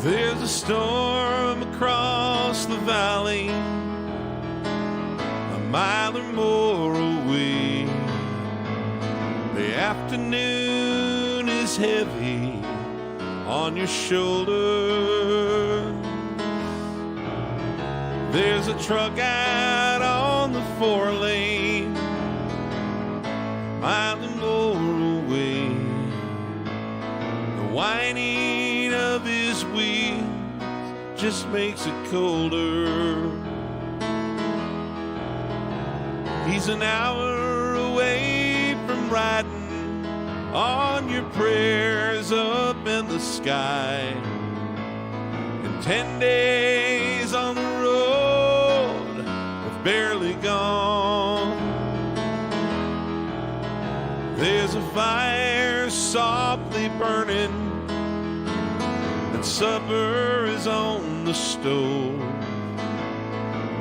There's a storm across the valley, a mile or more away. The afternoon is heavy on your shoulders. There's a truck out on the 4-lane, mile and more away. The whining of his wheels just makes it colder. He's an hour away from riding on your prayers up in the sky, and 10 days on the road have barely gone. There's a fire softly burning, and supper is on the stove.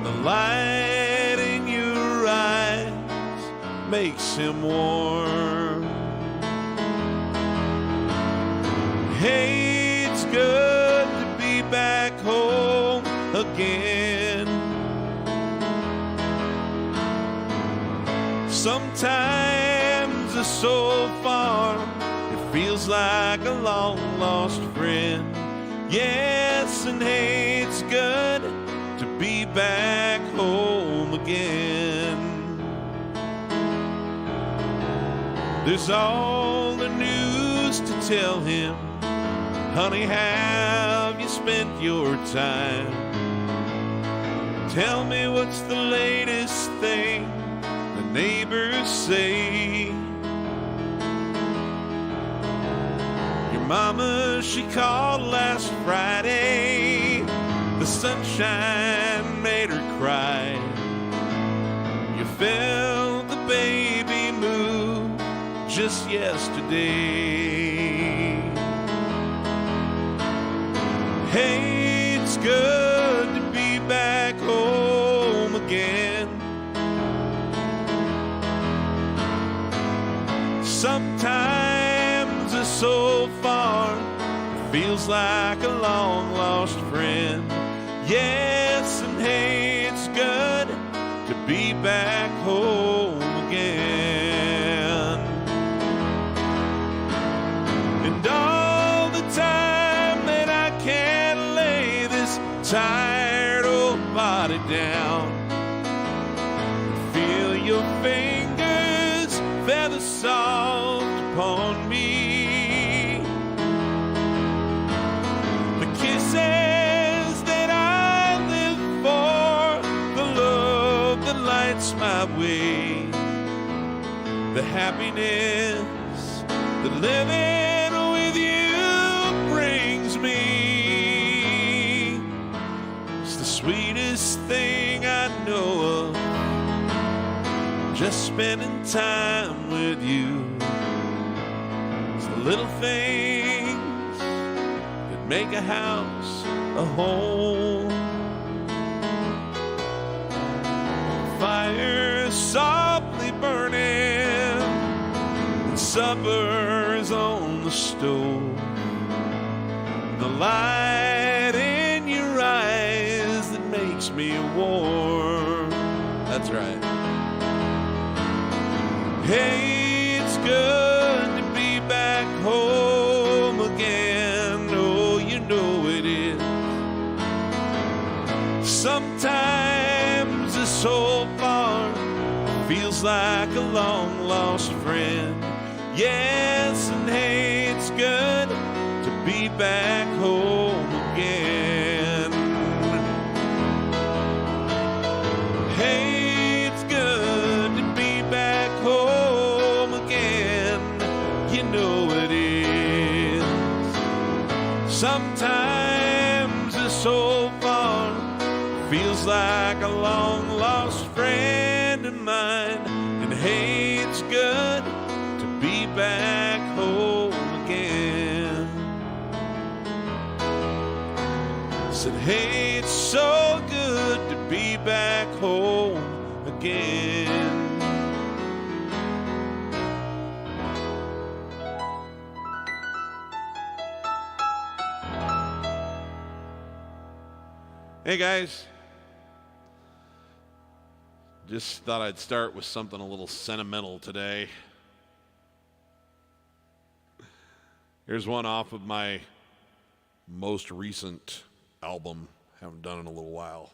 The light in your eyes makes him warm. Hey, it's good to be back home again. Sometimes it's so far, it feels like a long-lost friend. Yes, and hey, it's good to be back home again. There's all the news to tell him. Honey, have you spent your time? Tell me what's the latest thing the neighbors say. Your mama, she called last Friday. The sunshine made her cry. You felt the baby move just yesterday. Hey, it's good to be back home again. Sometimes it's so far, it feels like a long-lost friend. Yes, and hey, it's good to be back home again. And all the time that I can't lay this tired old body down, feel your fingers feather soft upon me. The kisses that I live for, the love that lights my way, the happiness that living with you brings me. It's the sweetest thing I know of, just spending time with you. It's the little things that make a house a home. Fire softly burning, and supper's on the stove. The light in your eyes that makes me warm. That's right. Hey, it's good to be back home again. Oh, you know it is. Sometimes it's so far, feels like a long-lost friend. Yes, and hey, it's good to be back home again. Hey, it's good to be back home again. You know it is. Sometimes it's so far, feels like a long-lost friend of mine. And hey, it's good to be back home again. Said, hey, it's so good to be back home again. Hey guys, just thought I'd start with something a little sentimental today. Here's one off of my most recent album, haven't done in a little while.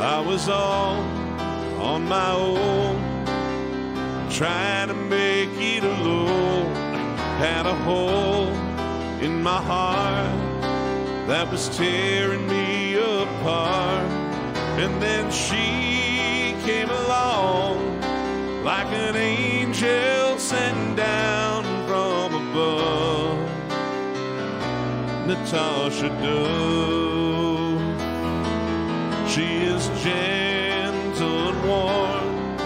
I was all on my own, trying to make it alone. Had a hole in my heart that was tearing me apart. And then she came along like an angel sent down from above. Natasha Dove. She is gentle and warm,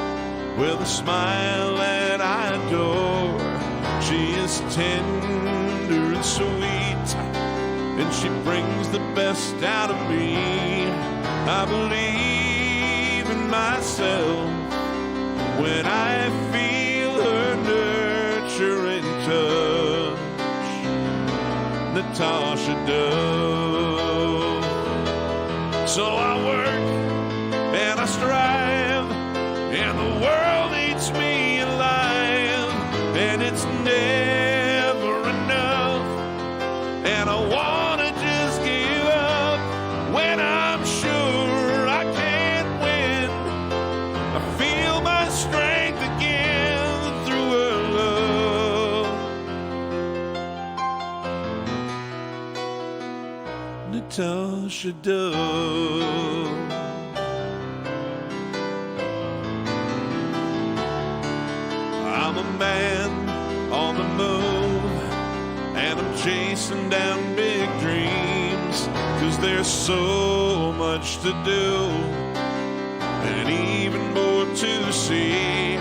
with a smile that I adore. She is tender and sweet, and she brings the best out of me. I believe in myself when I feel her nurturing touch. Natasha Dove. So I work and I strive, and the world eats me alive, and it's never enough, and I wanna just give up when I'm sure I can't win. I feel my strength again through her love. Natasha Dove. I'm a man on the move, and I'm chasing down big dreams, 'cause there's so much to do, and even more to see,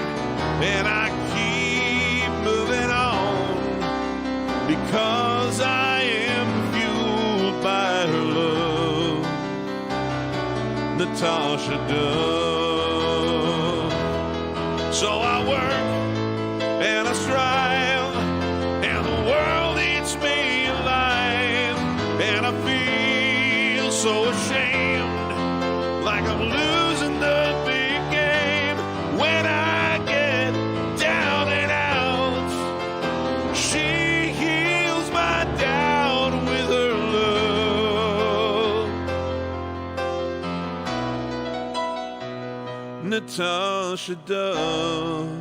and I keep moving on, because I am fueled by her love. Natasha Dove. So I work and I strive, and the world eats me alive, and I feel so ashamed, like I'm losing the big game. When I get down and out, she heals my doubt with her love. Natasha Dove.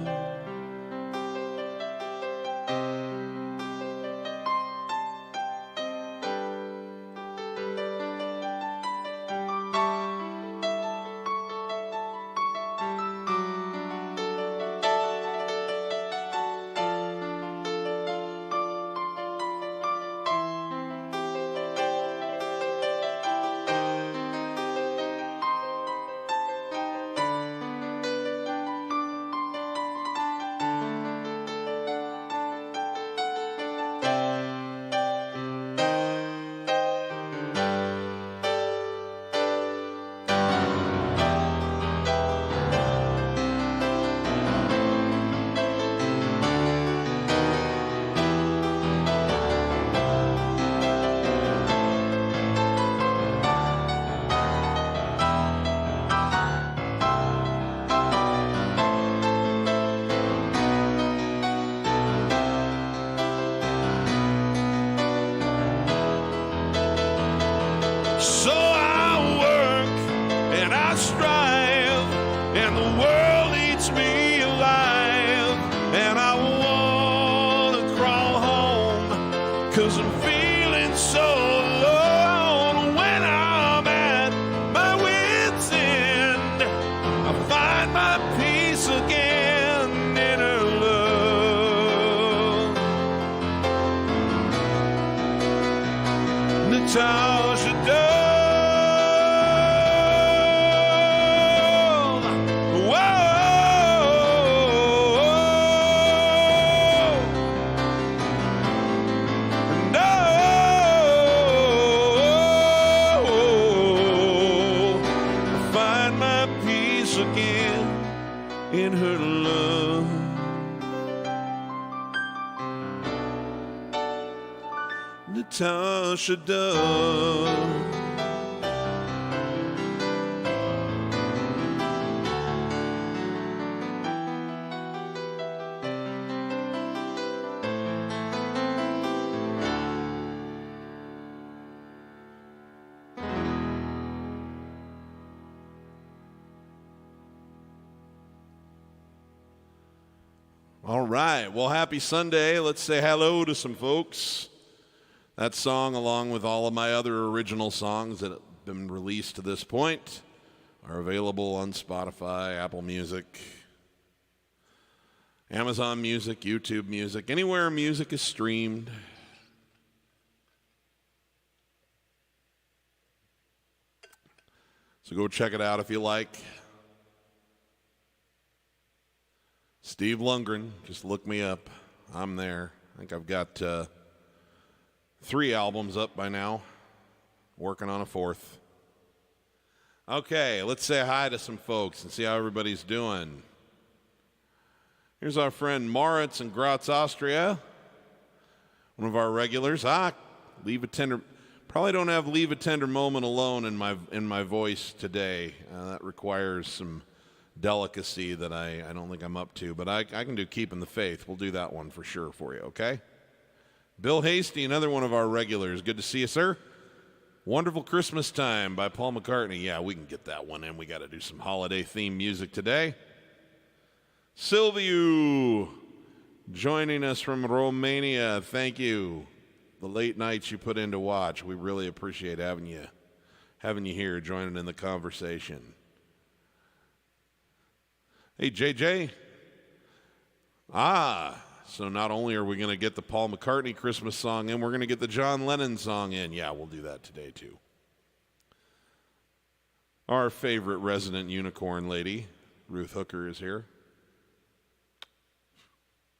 So I work and I strive, and the world eats me alive, and I wanna crawl home, 'cause I'm feeling so alone. When I'm at my wit's end, I find my peace again in her love. Natasha Dove. Find once again in her love. Natasha Dove. All right, well, happy Sunday. Let's say hello to some folks. That song, along with all of my other original songs that have been released to this point, are available on Spotify, Apple Music, Amazon Music, YouTube Music, anywhere music is streamed. So go check it out if you like. Steve Lungrin, just look me up. I'm there. I think I've got 3 albums up by now. Working on a 4th. Okay, let's say hi to some folks and see how everybody's doing. Here's our friend Moritz in Graz, Austria. One of our regulars. Leave a tender. Probably don't have Leave a Tender Moment alone in my voice today. That requires some delicacy that I don't think I'm up to, but I can do Keeping the Faith. We'll do that one for sure for you, okay? Bill Hasty, another one of our regulars. Good to see you, sir. Wonderful Christmas Time by Paul McCartney. Yeah, we can get that one in. We got to do some holiday-themed music today. Silviu, joining us from Romania. Thank you. The late nights you put in to watch. We really appreciate having you here, joining in the conversation. Hey, JJ. So not only are we going to get the Paul McCartney Christmas song in, we're going to get the John Lennon song in. Yeah, we'll do that today, too. Our favorite resident unicorn lady, Ruth Hooker, is here.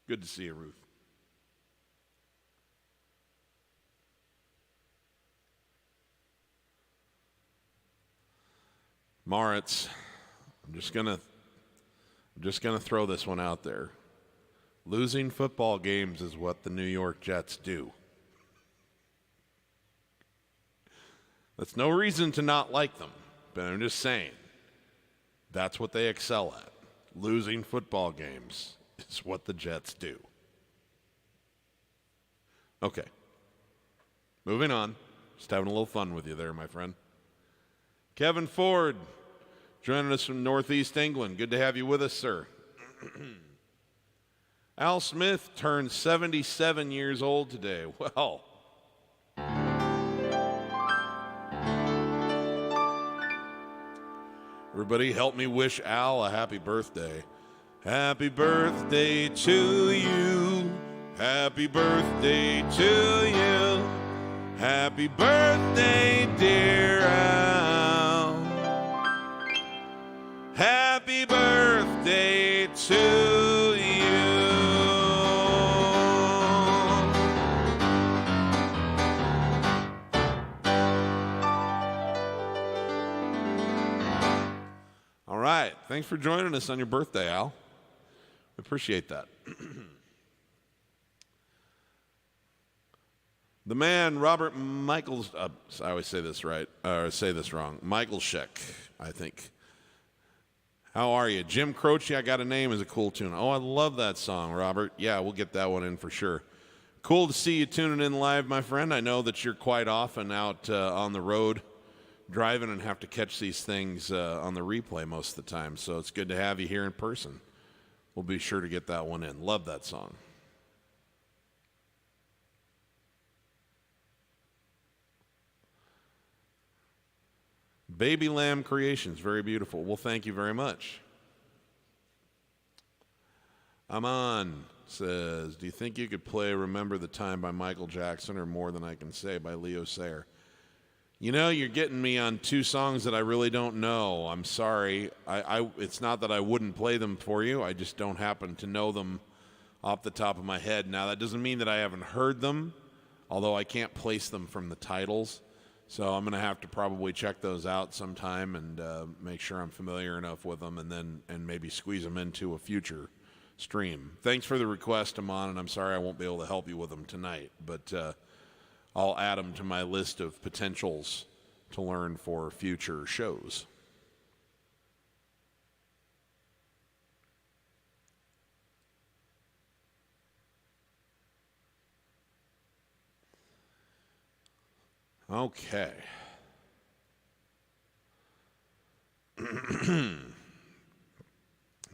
Good to see you, Ruth. Moritz, I'm just gonna throw this one out there. Losing football games is what the New York Jets do. That's no reason to not like them, but I'm just saying, that's what they excel at. Losing football games is what the Jets do. Okay. Moving on. Just having a little fun with you there, my friend. Kevin Ford, joining us from Northeast England. Good to have you with us, sir. Al Smith turned 77 years old today. Well, everybody help me wish Al a happy birthday. Happy birthday to you. Happy birthday to you. Happy birthday, dear Al. Happy birthday to you. All right. Thanks for joining us on your birthday, Al. We appreciate that. The man, Robert Michaels, I always say this right, or say this wrong, Michaelshek, I think. How are you? Jim Croce, I Got a Name is a cool tune. Oh, I love that song, Robert. Yeah, we'll get that one in for sure. Cool to see you tuning in live, my friend. I know that you're quite often out on the road driving and have to catch these things on the replay most of the time, so it's good to have you here in person. We'll be sure to get that one in. Love that song. Baby Lamb Creations, very beautiful. Well, thank you very much. Aman says, do you think you could play Remember the Time by Michael Jackson or More Than I Can Say by Leo Sayer? You know, you're getting me on 2 songs that I really don't know. I'm sorry. It's not that I wouldn't play them for you. I just don't happen to know them off the top of my head. Now, that doesn't mean that I haven't heard them, although I can't place them from the titles. So I'm going to have to probably check those out sometime and make sure I'm familiar enough with them, and maybe squeeze them into a future stream. Thanks for the request, Amon, and I'm sorry I won't be able to help you with them tonight, but I'll add them to my list of potentials to learn for future shows. Okay.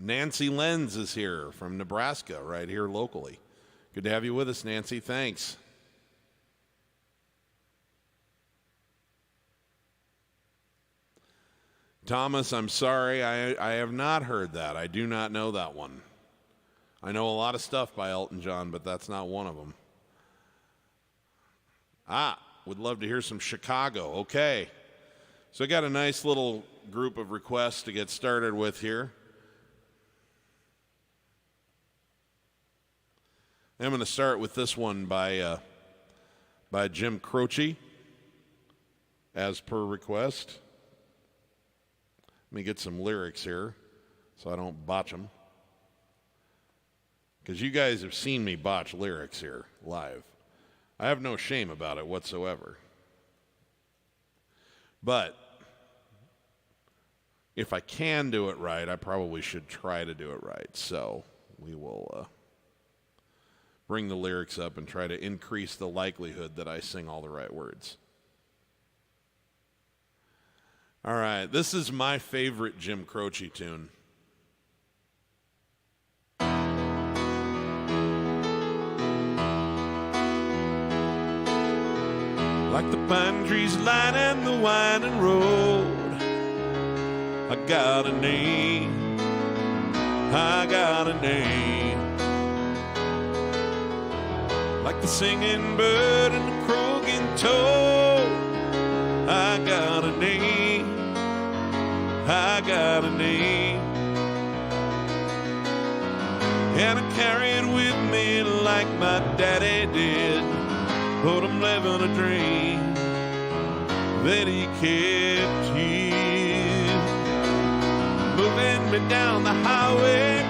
Nancy Lenz is here from Nebraska, right here locally. Good to have you with us, Nancy. Thanks. Thomas, I'm sorry. I have not heard that. I do not know that one. I know a lot of stuff by Elton John, but that's not one of them. Would love to hear some Chicago. Okay. So I got a nice little group of requests to get started with here. I'm going to start with this one by Jim Croce, as per request. Let me get some lyrics here so I don't botch them, because you guys have seen me botch lyrics here live. I have no shame about it whatsoever. But if I can do it right, I probably should try to do it right. So we will bring the lyrics up and try to increase the likelihood that I sing all the right words. All right, this is my favorite Jim Croce tune. Like the pine trees lining the winding road, I got a name, I got a name. Like the singing bird and the croaking toad, I got a name, I got a name. And I carry it with me like my daddy did, but I'm living a dream that he kept here. Moving me down the highway,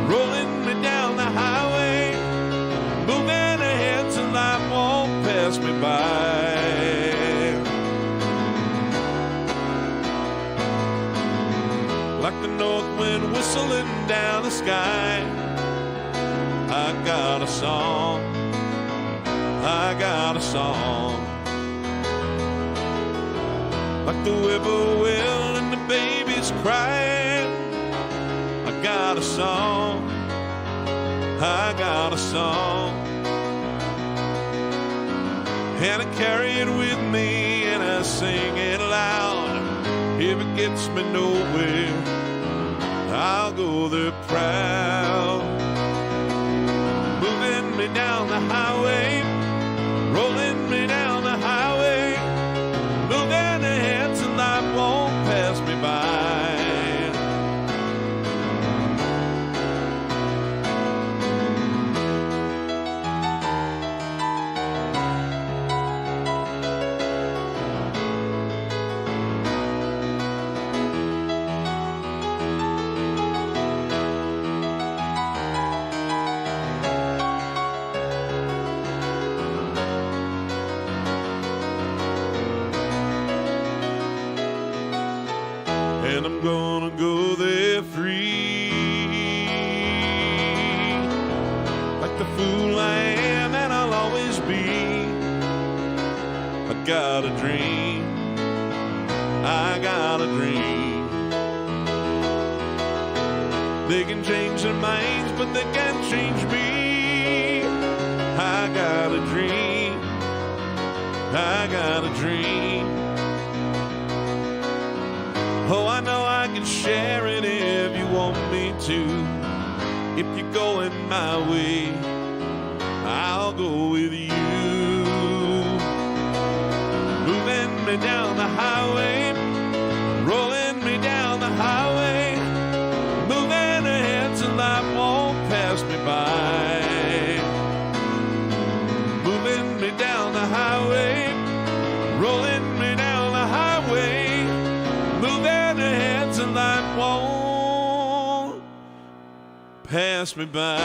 rolling me down the highway, moving ahead till life won't pass me by. Like the north wind whistling down the sky, I got a song, I got a song. Like the whippoorwill and the babies crying, I got a song, I got a song. And I carry it with me and I sing it loud. If it gets me nowhere, I'll go there proud. Moving me down the highway, rolling me down the highway, moving ahead till life won't pass me by. And I'm gonna go there free, like the fool I am and I'll always be. I got a dream, I got a dream. They can change their minds, but they can't change me. I got a dream, I got a dream. Oh, I know I can share it if you want me to. If you're going my way, I'll go with you. Moving me down the highway, rolling me down the highway, moving ahead till life won't pass me by. Moving me down the highway, rolling the light won't pass me by.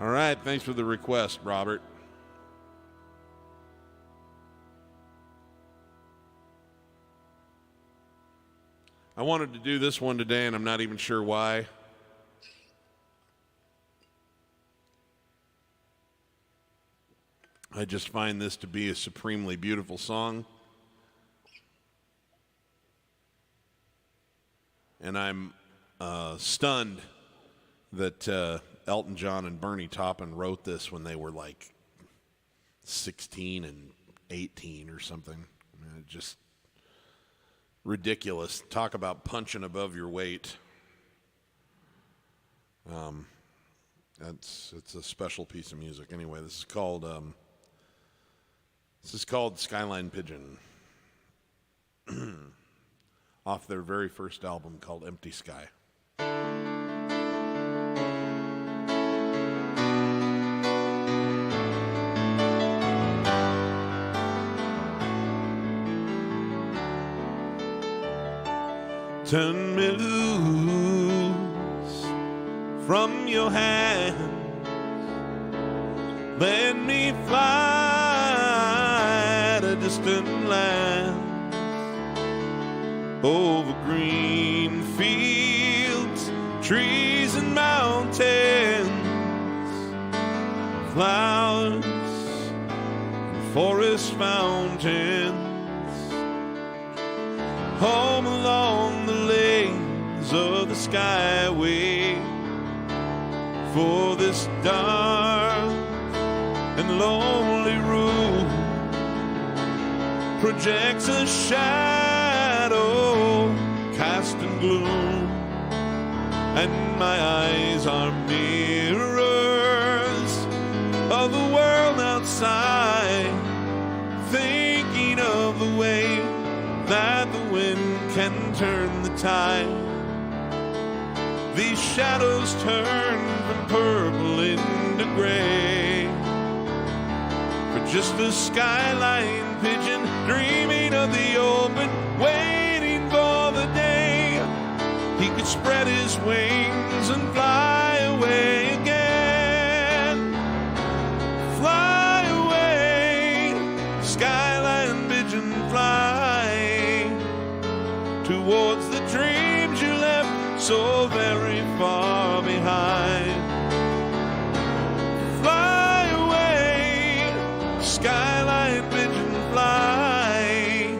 All right, thanks for the request, Robert. I wanted to do this one today, and I'm not even sure why. I just find this to be a supremely beautiful song. And I'm stunned that Elton John and Bernie Taupin wrote this when they were like 16 and 18 or something. I mean, just ridiculous. Talk about punching above your weight. It's a special piece of music. Anyway, this is called Skyline Pigeon off their very first album called Empty Sky. Turn me loose from your hand, let me fly to distant lands, over green fields, trees and mountains, flowers and forest fountains, home along the lanes of the skyway, for this dark and lonely room projects a shadow cast in gloom, and my eyes are mirrors of the world outside, thinking of the way that the wind can turn the tide. These shadows turn from purple into gray, for just a skyline pigeon dreaming of the open, waiting for the day he could spread his wings and fly away again. Fly away, skyline pigeon, fly towards the dreams you left so very far behind. Fly away, skyline pigeon, fly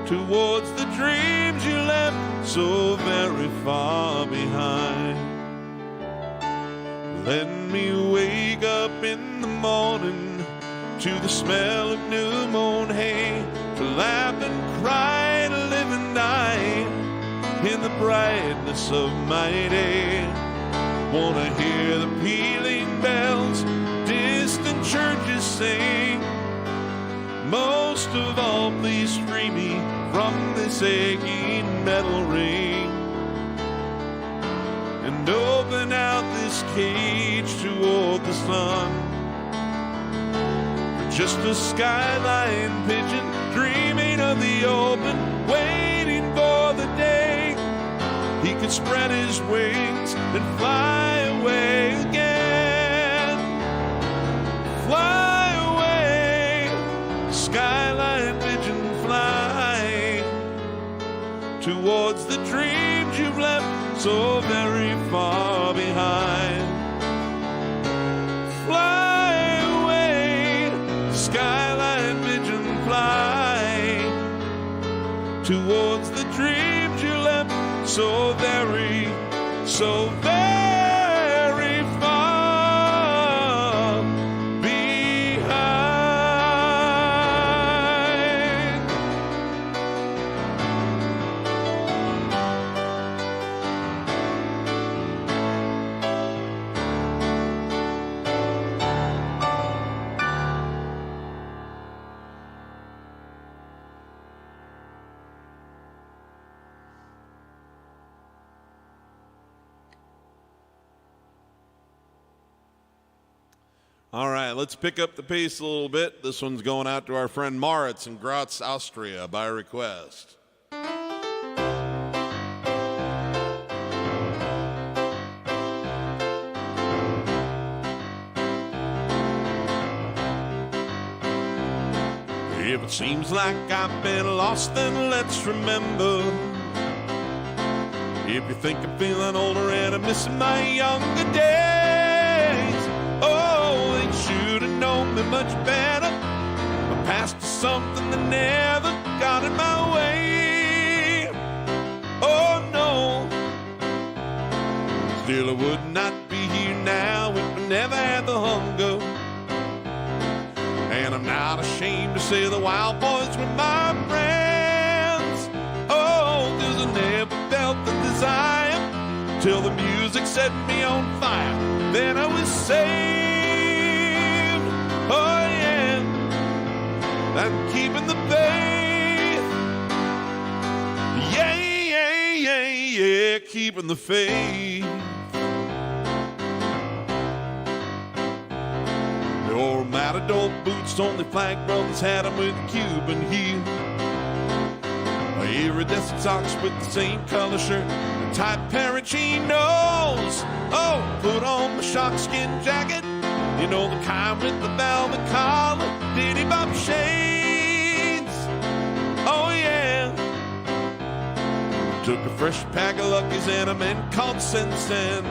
towards the dreams you left so very far behind. Let me wake up in the morning to the smell of new mown hay, to laugh and cry, to live and die in the brightness of my day. Wanna hear the pealing bells, distant churches sing. Most of all, please free me from this aching metal ring, and open out this cage toward the sun. Just a skyline pigeon dreaming of the open, waiting for the day he could spread his wings and fly away again. Fly away, skyline pigeon, fly towards the dreams you've left so very far behind. Fly away, skyline pigeon, fly towards the dreams you left so very far behind. All right, let's pick up the pace a little bit. This one's going out to our friend Moritz in Graz, Austria, by request. If it seems like I've been lost, then let's remember. If you think I'm feeling older and I'm missing my younger days, oh, they should have known me much better. My past is something that never got in my way. Oh, no. Still, I would not be here now if I never had the hunger. And I'm not ashamed to say the Wild Boys were my friends. Oh, 'cause I never felt the desire till the music set me on fire. Then I was saved. Oh, yeah. I'm keeping the faith. Yeah, yeah, yeah, yeah, keeping the faith. Your Matador boots, only flag brothers had them with a Cuban heel. Iridescent socks with the same color shirt, the tight pair of chinos. Oh, put on my sharkskin jacket, you know, the kind with the velvet collar, diddy bop shades. Oh, yeah. Took a fresh pack of Luckies and a man called Sensen.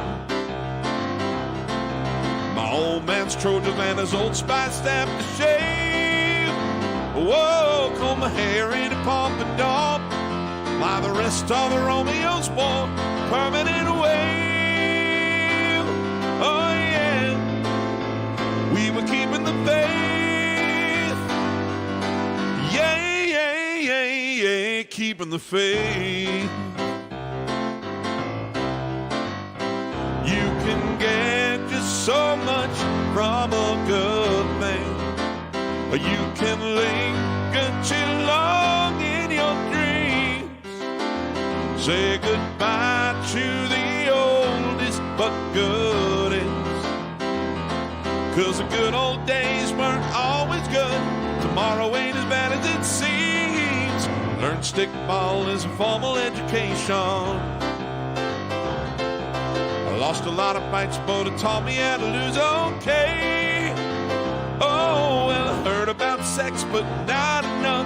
My old man's Trojans and his Old Spice staff to shave. Whoa, comb my hair in a pump and dump, while the rest of the Romeos wore permanent wave. Oh, yeah. We were keeping the faith. Yeah, yeah, yeah, yeah, keeping the faith. You can get just so much from a good thing. You can linger too long in your dreams. Say goodbye to the oldest but goodest. 'Cause the good old days weren't always good. Tomorrow ain't as bad as it seems. Learn stickball is a formal education. I lost a lot of fights, but it taught me how to lose okay. Oh, well, I heard about sex, but not enough.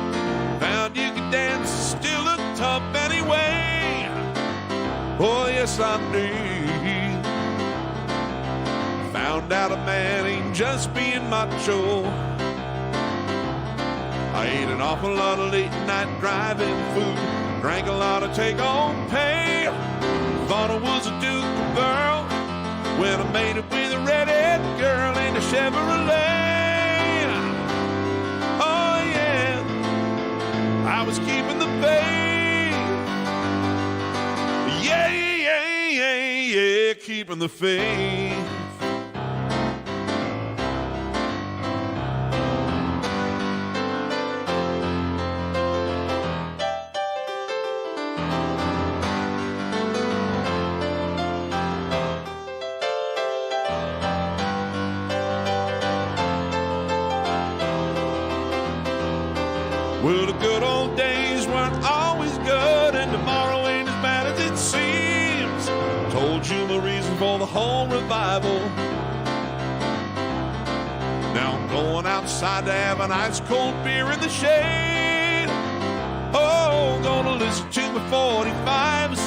Found you could dance, still look tough anyway. Oh, yes, I did. Found out a man ain't just being macho. I ate an awful lot of late night driving food, drank a lot of take-home pay. Thought I was a Duke girl when I made it with a redhead girl in a Chevrolet. Oh, yeah, I was keeping the faith. Yeah, yeah, yeah, yeah, keeping the faith. Well, the good old days weren't always good, and tomorrow ain't as bad as it seems. Told you my reason for the whole revival. Now I'm going outside to have an ice cold beer in the shade. Oh, gonna listen to my 45s.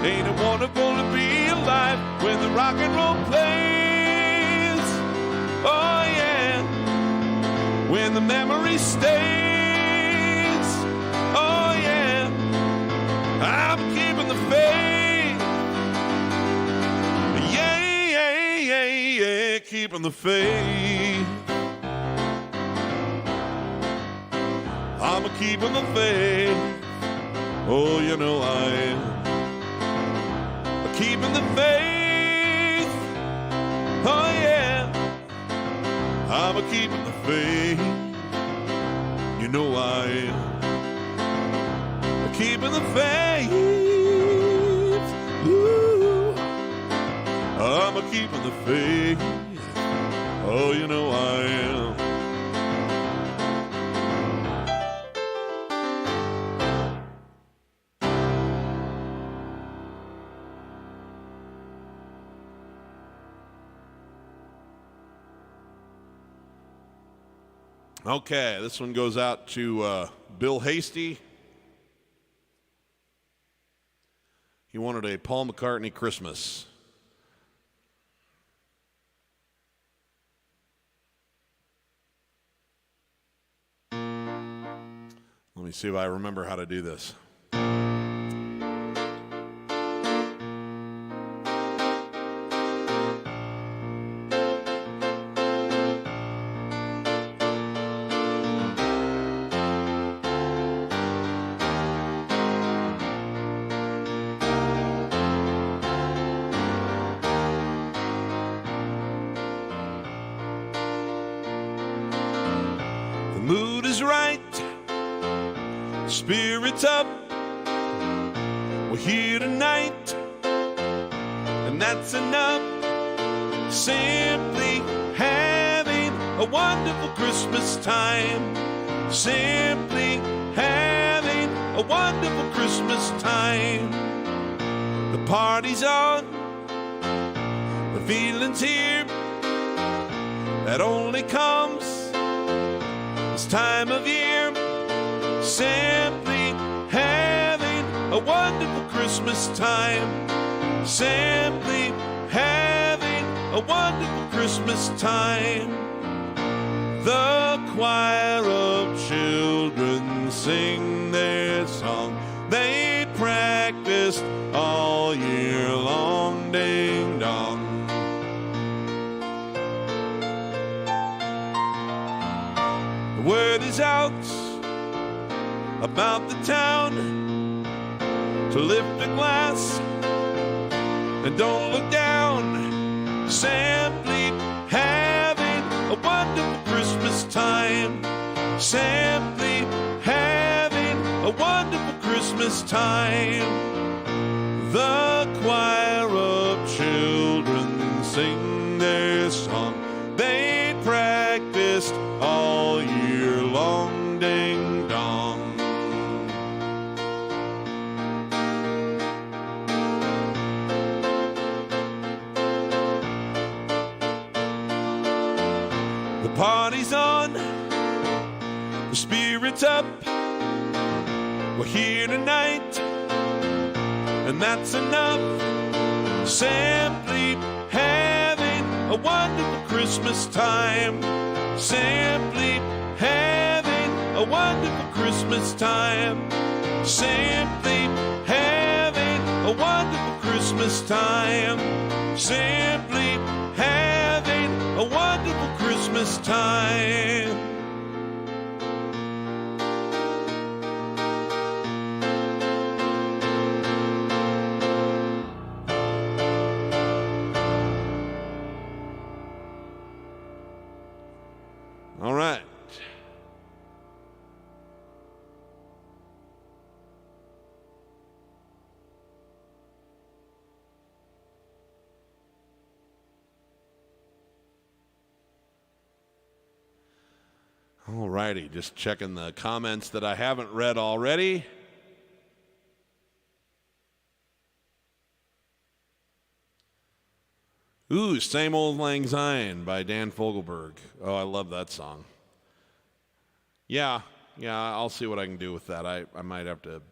Ain't it wonderful to be alive when the rock and roll plays? Oh, yeah, when the memory stays. Oh, yeah, I'm keeping the faith. Yeah, yeah, yeah, yeah, keeping the faith. I'm keeping the faith. Oh, you know I am. Keeping the faith. Oh, yeah, I'm keeping the faith. You know I am. Keeping the faith. Ooh, I'm keeping the faith. Oh, you know I am. Okay, this one goes out to Bill Hasty. He wanted a Paul McCartney Christmas. Let me see if I remember how to do this. The mood is right. Spirits up, we're here tonight, and that's enough. Simply having a wonderful Christmas time. Simply having a wonderful Christmas time. The party's on, the feeling's here. That only comes this time of year. Simply having a wonderful Christmas time. Simply having a wonderful Christmas time. The choir of children sing their song. They practiced all year long. Ding dong. The word is out about the town to lift a glass and don't look down. Simply having a wonderful Christmas time. Simply having a wonderful Christmas time. The choir of children sing their song. They practiced all year long. Ding dong. The party's on, the spirit's up, we're here tonight, and that's enough. Simply having a wonderful Christmas time. Simply having a wonderful Christmas time. Simply having a wonderful Christmas time. Simply having a wonderful Christmas time. All right. All righty, just checking the comments that I haven't read already. Ooh, Same Old Lang Syne by Dan Fogelberg. Oh, I love that song. Yeah, I'll see what I can do with that. I might have to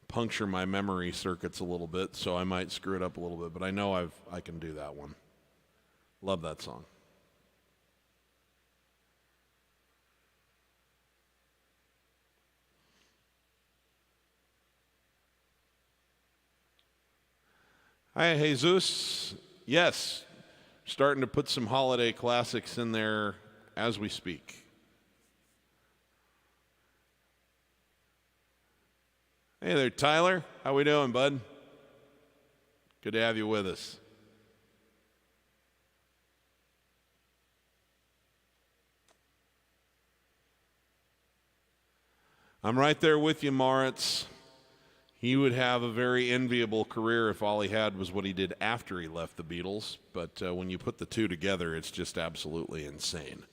puncture my memory circuits a little bit, so I might screw it up a little bit, but I know I can do that one. Love that song. Hi, Jesus. Yes, starting to put some holiday classics in there as we speak. Hey there, Tyler. How we doing, bud? Good to have you with us. I'm right there with you, Moritz. He would have a very enviable career if all he had was what he did after he left the Beatles. But when you put the two together, it's just absolutely insane.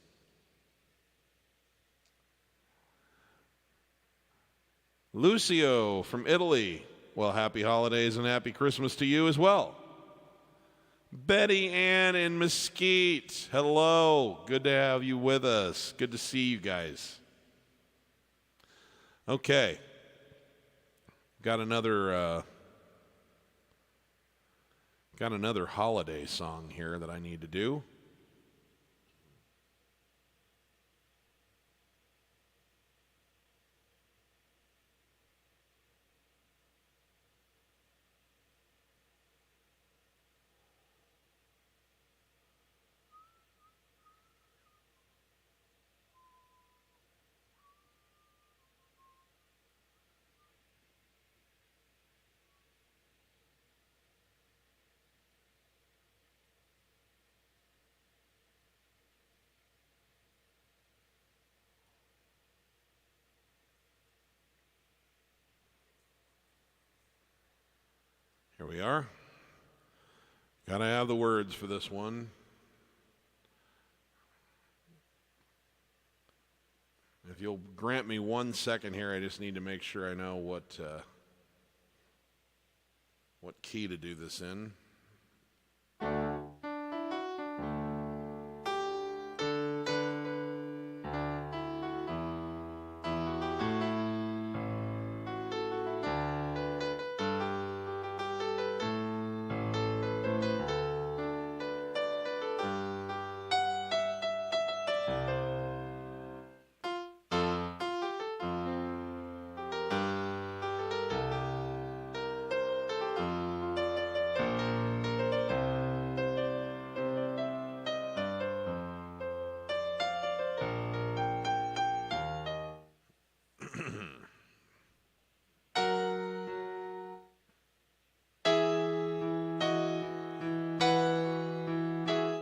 Lucio from Italy. Well, happy holidays and happy Christmas to you as well. Betty Ann in Mesquite. Hello. Good to have you with us. Good to see you guys. Okay. Got another holiday song here that I need to do. Here we are. Gotta have the words for this one. If you'll grant me 1 second here, I just need to make sure I know what key to do this in.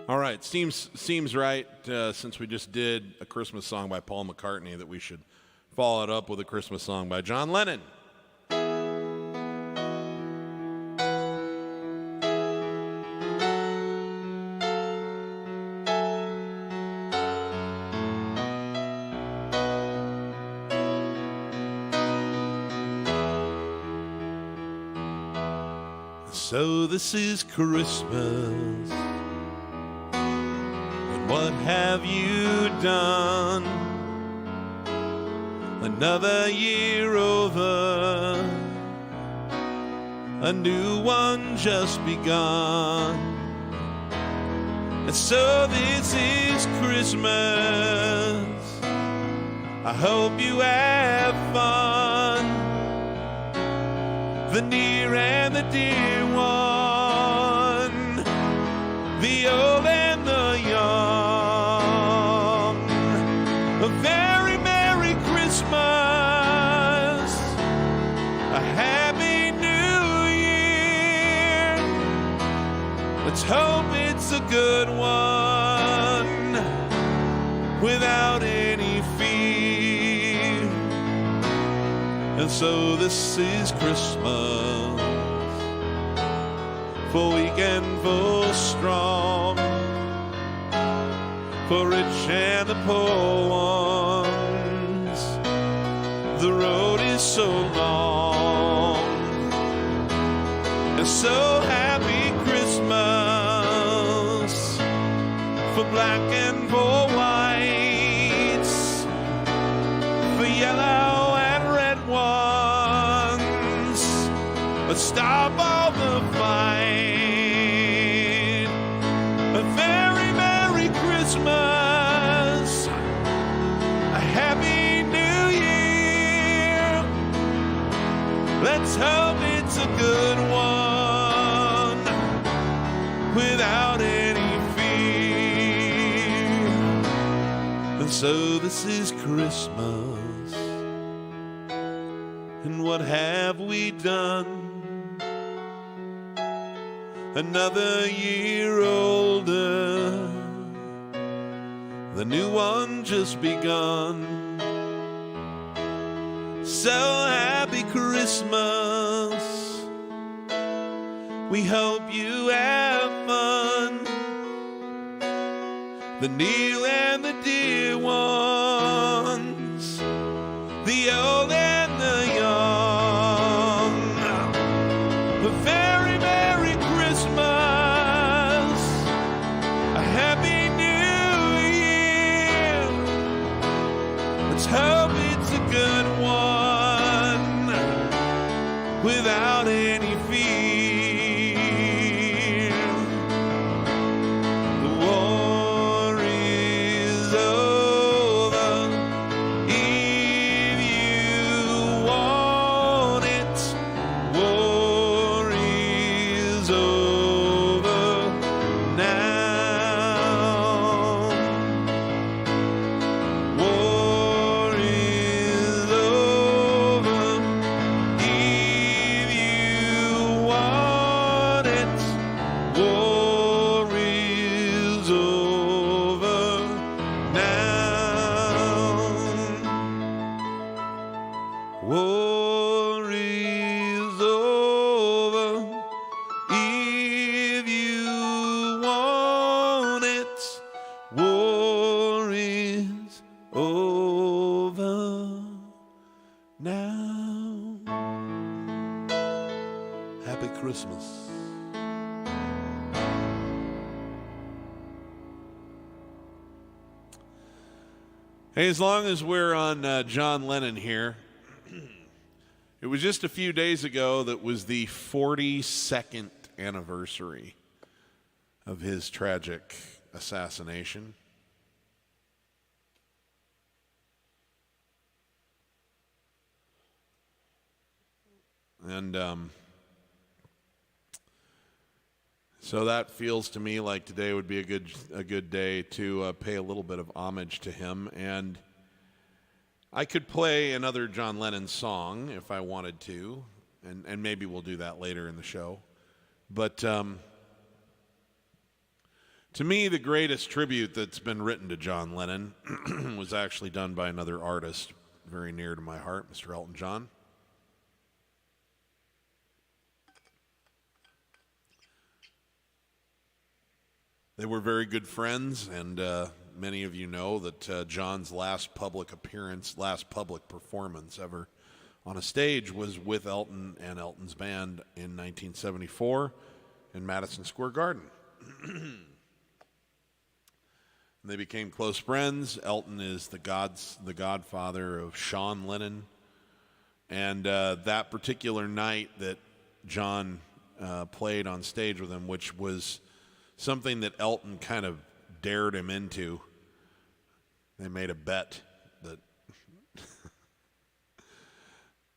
All right, seems right, since we just did a Christmas song by Paul McCartney, that we should follow it up with a Christmas song by John Lennon. So this is Christmas. What have you done? Another year over, a new one just begun. And so this is Christmas. I hope you have fun. The near and the dear one, the old and the young. A very Merry Christmas, a Happy New Year. Let's hope it's a good one, without any fear. And so this is Christmas, for weak and for strong, for rich and the poor ones. The road is so long, and so happy Christmas, for black and for whites, for yellow and red ones. But stop all the fight. A very Merry Christmas, a Happy New Year. Let's hope it's a good one, without any fear. And so this is Christmas, and what have we done? Another year older, the new one just begun. So happy Christmas. We hope you have fun. The near and the dear ones, the old and the young. A very Merry Christmas, a Happy New Year. Let's hope it's a good one without any fear. The war is over if you want it. War is over now. War is over if you want it. War is over now. War is over if you want it. War is over now. Happy Christmas. Hey, as long as we're on John Lennon here, it was just a few days ago that was the 42nd anniversary of his tragic assassination. And so that feels to me like today would be a good day to pay a little bit of homage to him. And I could play another John Lennon song if I wanted to, and maybe we'll do that later in the show. But to me, the greatest tribute that's been written to John Lennon was actually done by another artist very near to my heart, Mr. Elton John. They were very good friends, and many of you know that John's last public performance ever on a stage was with Elton and Elton's band in 1974 in Madison Square Garden. They became close friends. Elton is the godfather of Sean Lennon, and that particular night that John played on stage with him, which was something that Elton kind of dared him into. They made a bet that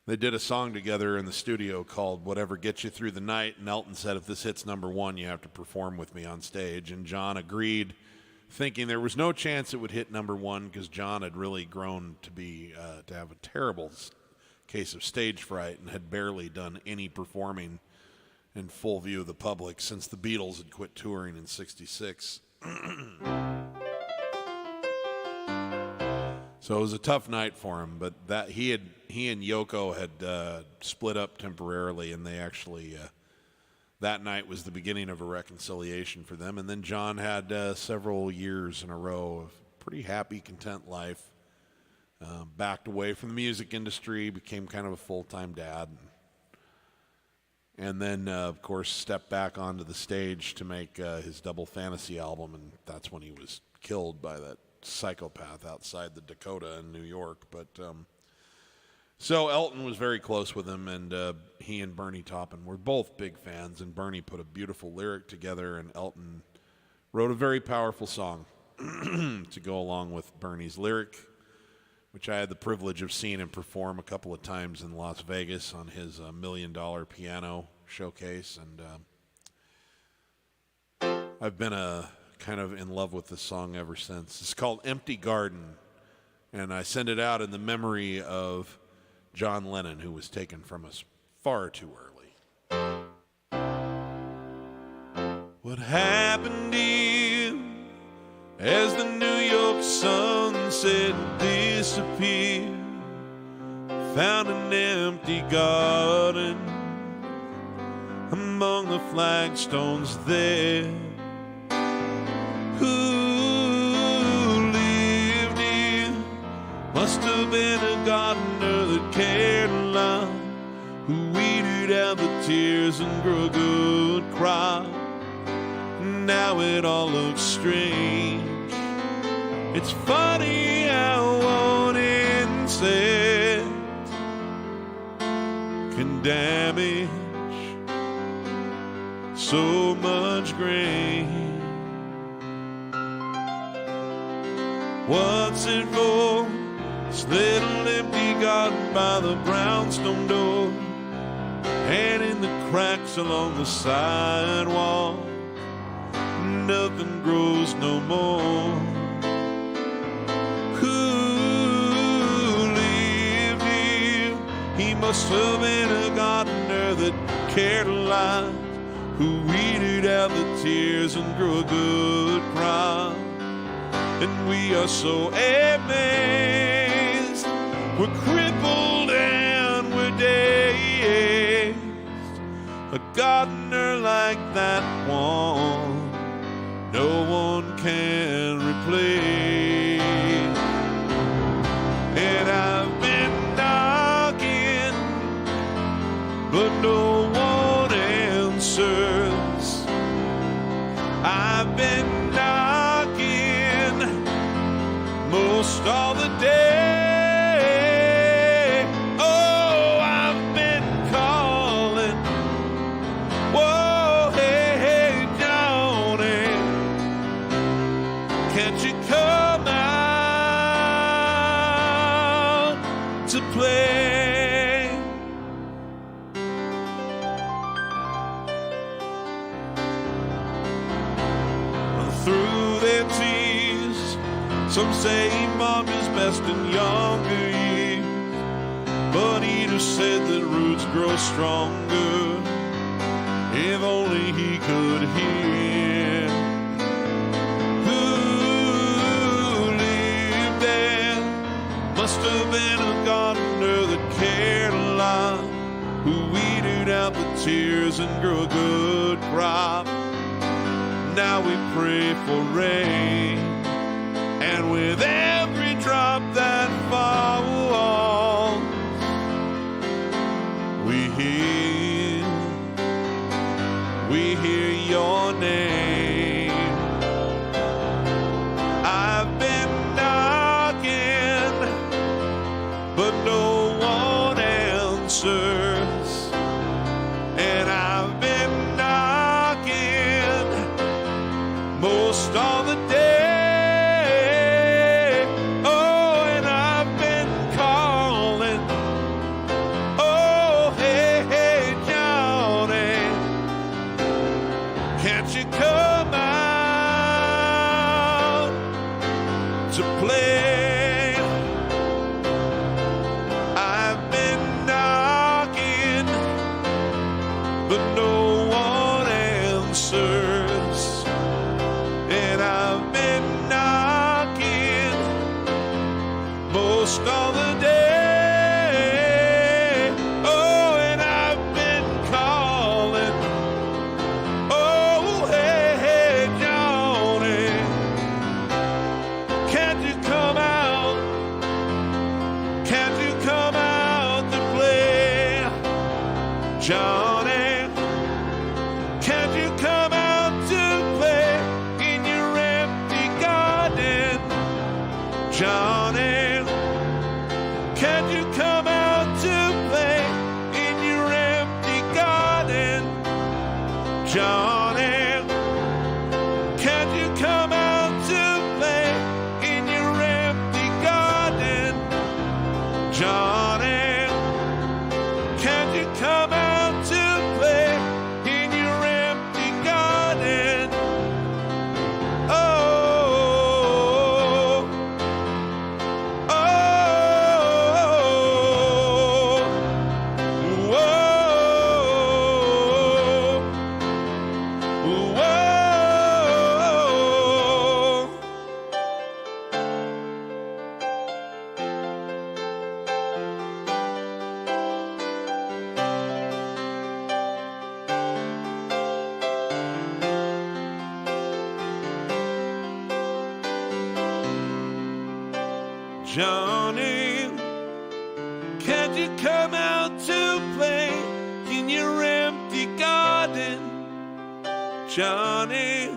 they did a song together in the studio called Whatever Gets You Through the Night, and Elton said, if this hits #1, you have to perform with me on stage. And John agreed, thinking there was no chance it would hit #1 because John had really grown to have a terrible case of stage fright and had barely done any performing in full view of the public since the Beatles had quit touring in '66. So it was a tough night for him, but that he and Yoko had split up temporarily, and they actually that night was the beginning of a reconciliation for them. And then John had several years in a row of pretty happy, content life. Backed away from the music industry, became kind of a full-time dad. And then, of course, stepped back onto the stage to make his Double Fantasy album, and that's when he was killed by that psychopath outside the Dakota in New York. But so Elton was very close with him, and he and Bernie Taupin were both big fans, and Bernie put a beautiful lyric together, and Elton wrote a very powerful song to go along with Bernie's lyric, which I had the privilege of seeing him perform a couple of times in Las Vegas on his $1 Million Piano showcase. And I've been kind of in love with this song ever since. It's called Empty Garden, and I send it out in the memory of John Lennon, who was taken from us far too early. What happened if, as the New York sunset disappeared, found an empty garden among the flagstones there. Who lived here? Must have been a gardener that cared a lot, who weeded out the tears and grew a good crop. Now it all looks strange. It's funny how one insect can damage so much grain. What's it for? This little empty garden by the brownstone door, and in the cracks along the sidewalk, nothing grows no more. Who lived here? He must have been a gardener that cared a lot, who weeded out the tears and grew a good crop. And we are so amazed, we're crippled and we're dazed. A gardener like that one, no one can replace. And I've been knocking, but no one answers. I've been knocking most all the day. Oh, I've been calling. Whoa, hey, hey, Johnny, can't you come out to play? Through their tears, some say he marked his best in younger years, but he just said that roots grow stronger if only he could hear. Who lived there? Must have been a gardener that cared a lot, who weeded out the tears and grew a good crop. Now we pray for rain, and with every drop that falls, we hear your name. I've been knocking, but no one answers. And I've been knocking most all the day. Oh, and I've been calling. Oh, hey, hey, Johnny, can't you come out to play? I've been knocking, but no one answers. And I've been knocking most all the day. Oh, and I've been calling. Oh, hey, hey, Johnny, can't you come out? Can't you come out to play? Johnny, can't you come out to play in your empty garden? Johnny, can't you come out to play in your empty garden? Johnny, can't you come out to play in your empty garden? Johnny, can't you come out to play in your empty garden? Oh, Johnny, can't you come out to play in your empty garden? Johnny,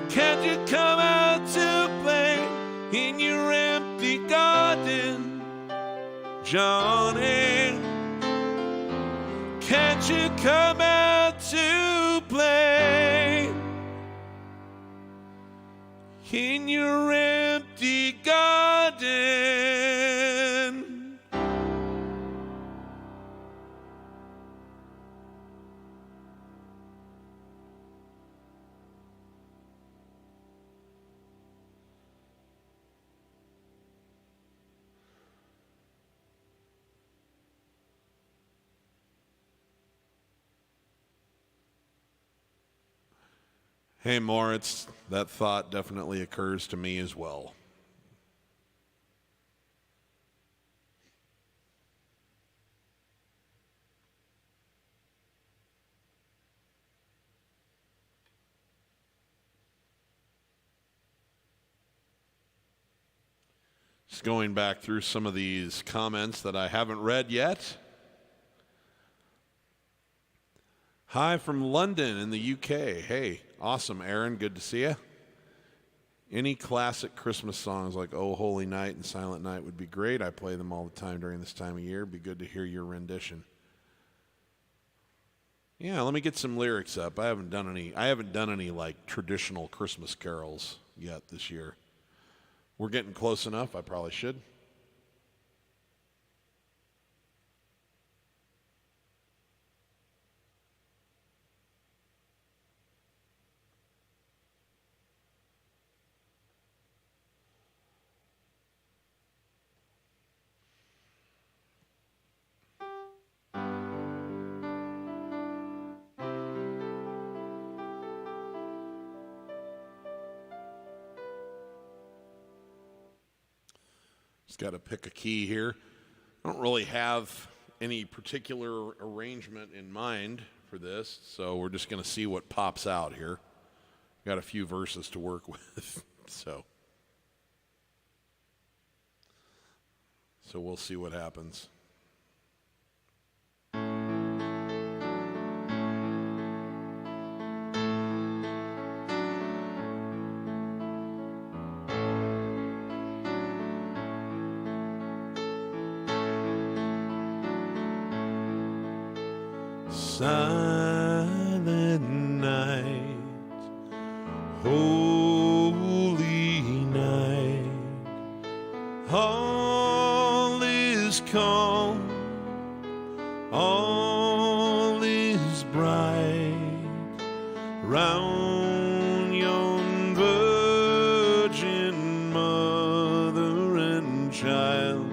can't you come out to play in your empty garden? Johnny, can't you come out to play in your empty garden? Hey, Moritz, that thought definitely occurs to me as well. Just going back through some of these comments that I haven't read yet. Hi from London in the UK. Hey, awesome, Aaron. Good to see you. Any classic Christmas songs like Oh Holy Night and Silent Night would be great. I play them all the time during this time of year. It'd be good to hear your rendition. Yeah, let me get some lyrics up. I haven't done any like traditional Christmas carols yet this year. We're getting close enough. I probably should. Just got to pick a key here. I don't really have any particular arrangement in mind for this, so we're just going to see what pops out here. Got a few verses to work with, so we'll see what happens. Silent night, holy night, all is calm, all is bright, round yon virgin mother and child,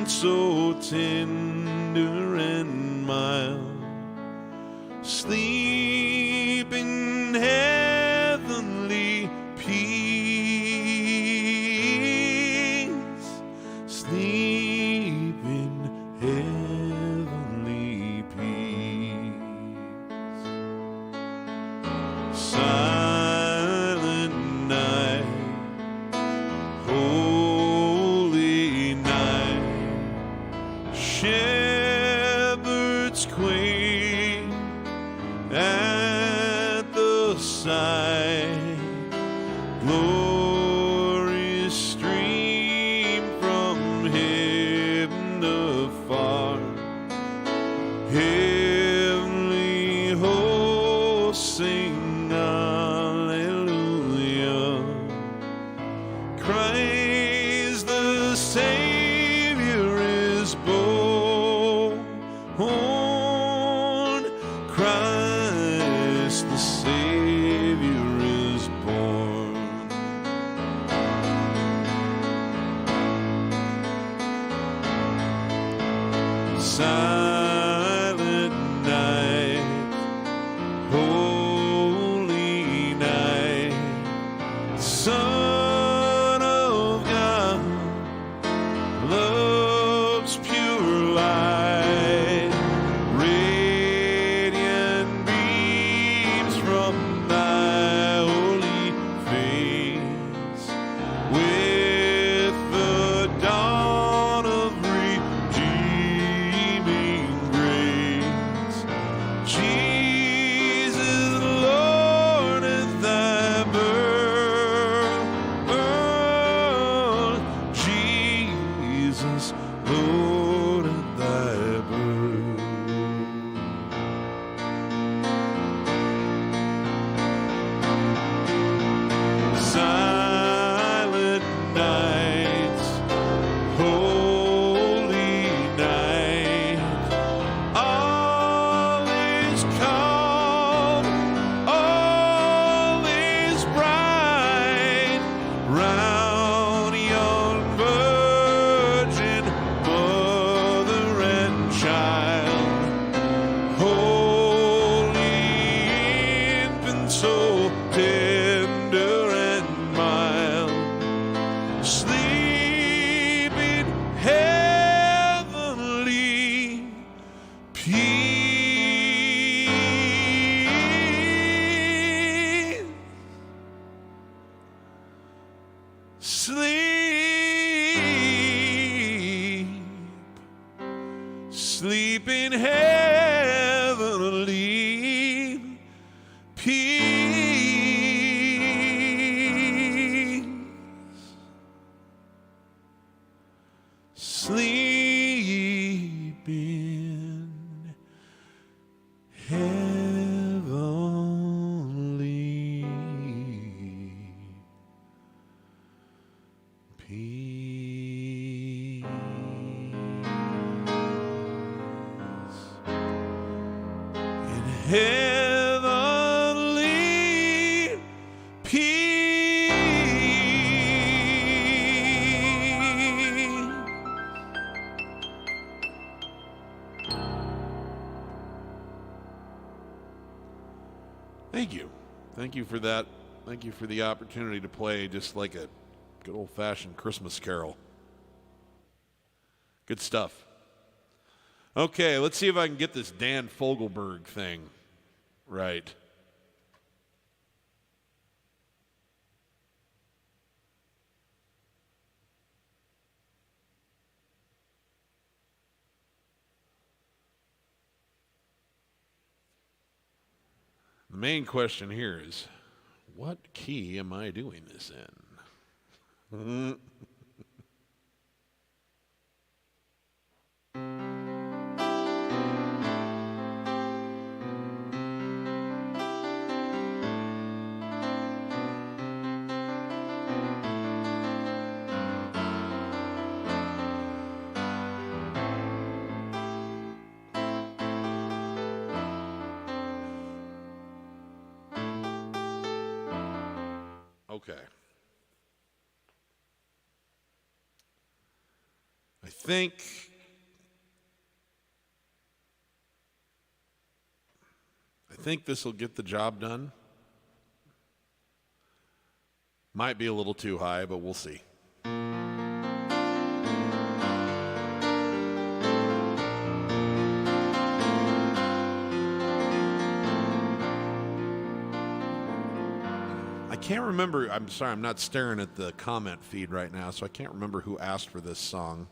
so tender and mild, sleep in heavenly peace, sleep in heavenly peace. Silent night, holy night, shepherds quake at the sight, glorious stream from heaven afar, heavenly hosts sing hallelujah, Christ the Savior is born, Christ the Savior is born. Silent night, holy peace, sleep in heavenly peace. In heavenly peace. Thank you. Thank you for that. Thank you for the opportunity to play just like a good old-fashioned Christmas carol. Good stuff. Okay, let's see if I can get this Dan Fogelberg thing right. The main question here is, what key am I doing this in? Okay. I think this will get the job done. Might be a little too high, but we'll see. I can't remember. I'm sorry, I'm not staring at the comment feed right now, so I can't remember who asked for this song.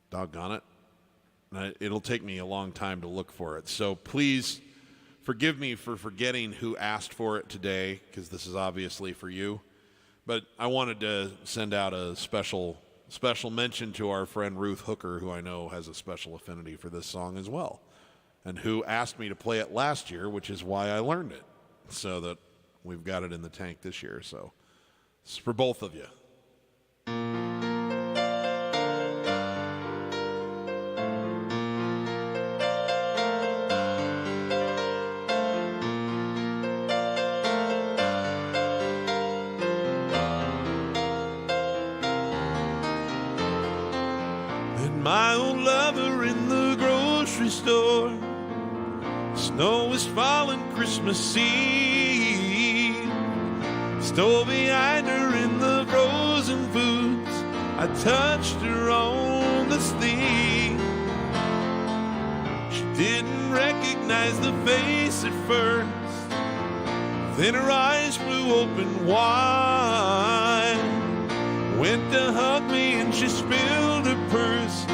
Doggone it. It'll take me a long time to look for it. So please forgive me for forgetting who asked for it today, because this is obviously for you. But I wanted to send out a special mention to our friend Ruth Hooker, who I know has a special affinity for this song as well, and who asked me to play it last year, which is why I learned it, so that we've got it in the tank this year. So it's for both of you. My old lover in the grocery store. Snow is falling Christmas Eve. Stole behind her in the frozen foods. I touched her on the sleeve. She didn't recognize the face at first. Then her eyes flew open wide. Went to hug me and she spilled her purse.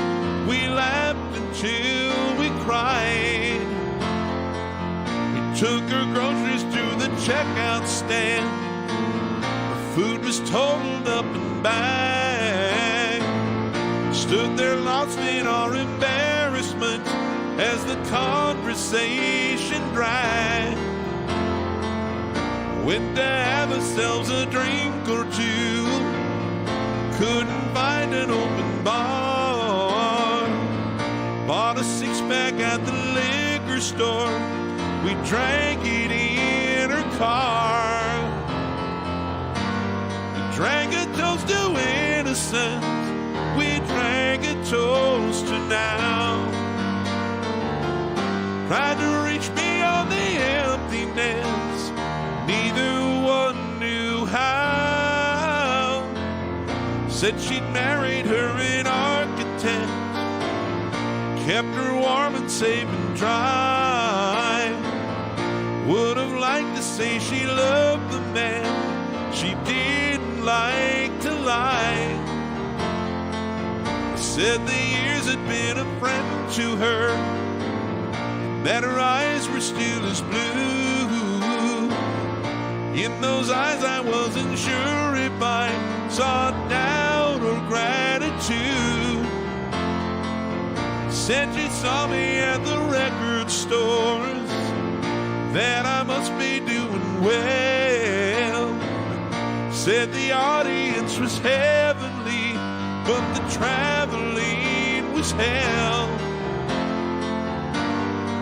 We laughed until we cried. We took her groceries to the checkout stand. The food was totaled up and back. Stood there lost in our embarrassment as the conversation dragged. Went to have ourselves a drink or two. Couldn't find an open bar. Bought a six-pack at the liquor store. We drank it in her car. We drank a toast to innocence. We drank a toast to now. Tried to reach beyond the emptiness. Neither one knew how. Said she'd married her an architect. Kept her warm and safe and dry. Would have liked to say she loved the man. She didn't like to lie. Said the years had been a friend to her, that her eyes were still as blue. In those eyes I wasn't sure if I saw doubt or gratitude. Said she saw me at the record stores, that I must be doing well. Said the audience was heavenly, but the traveling was hell.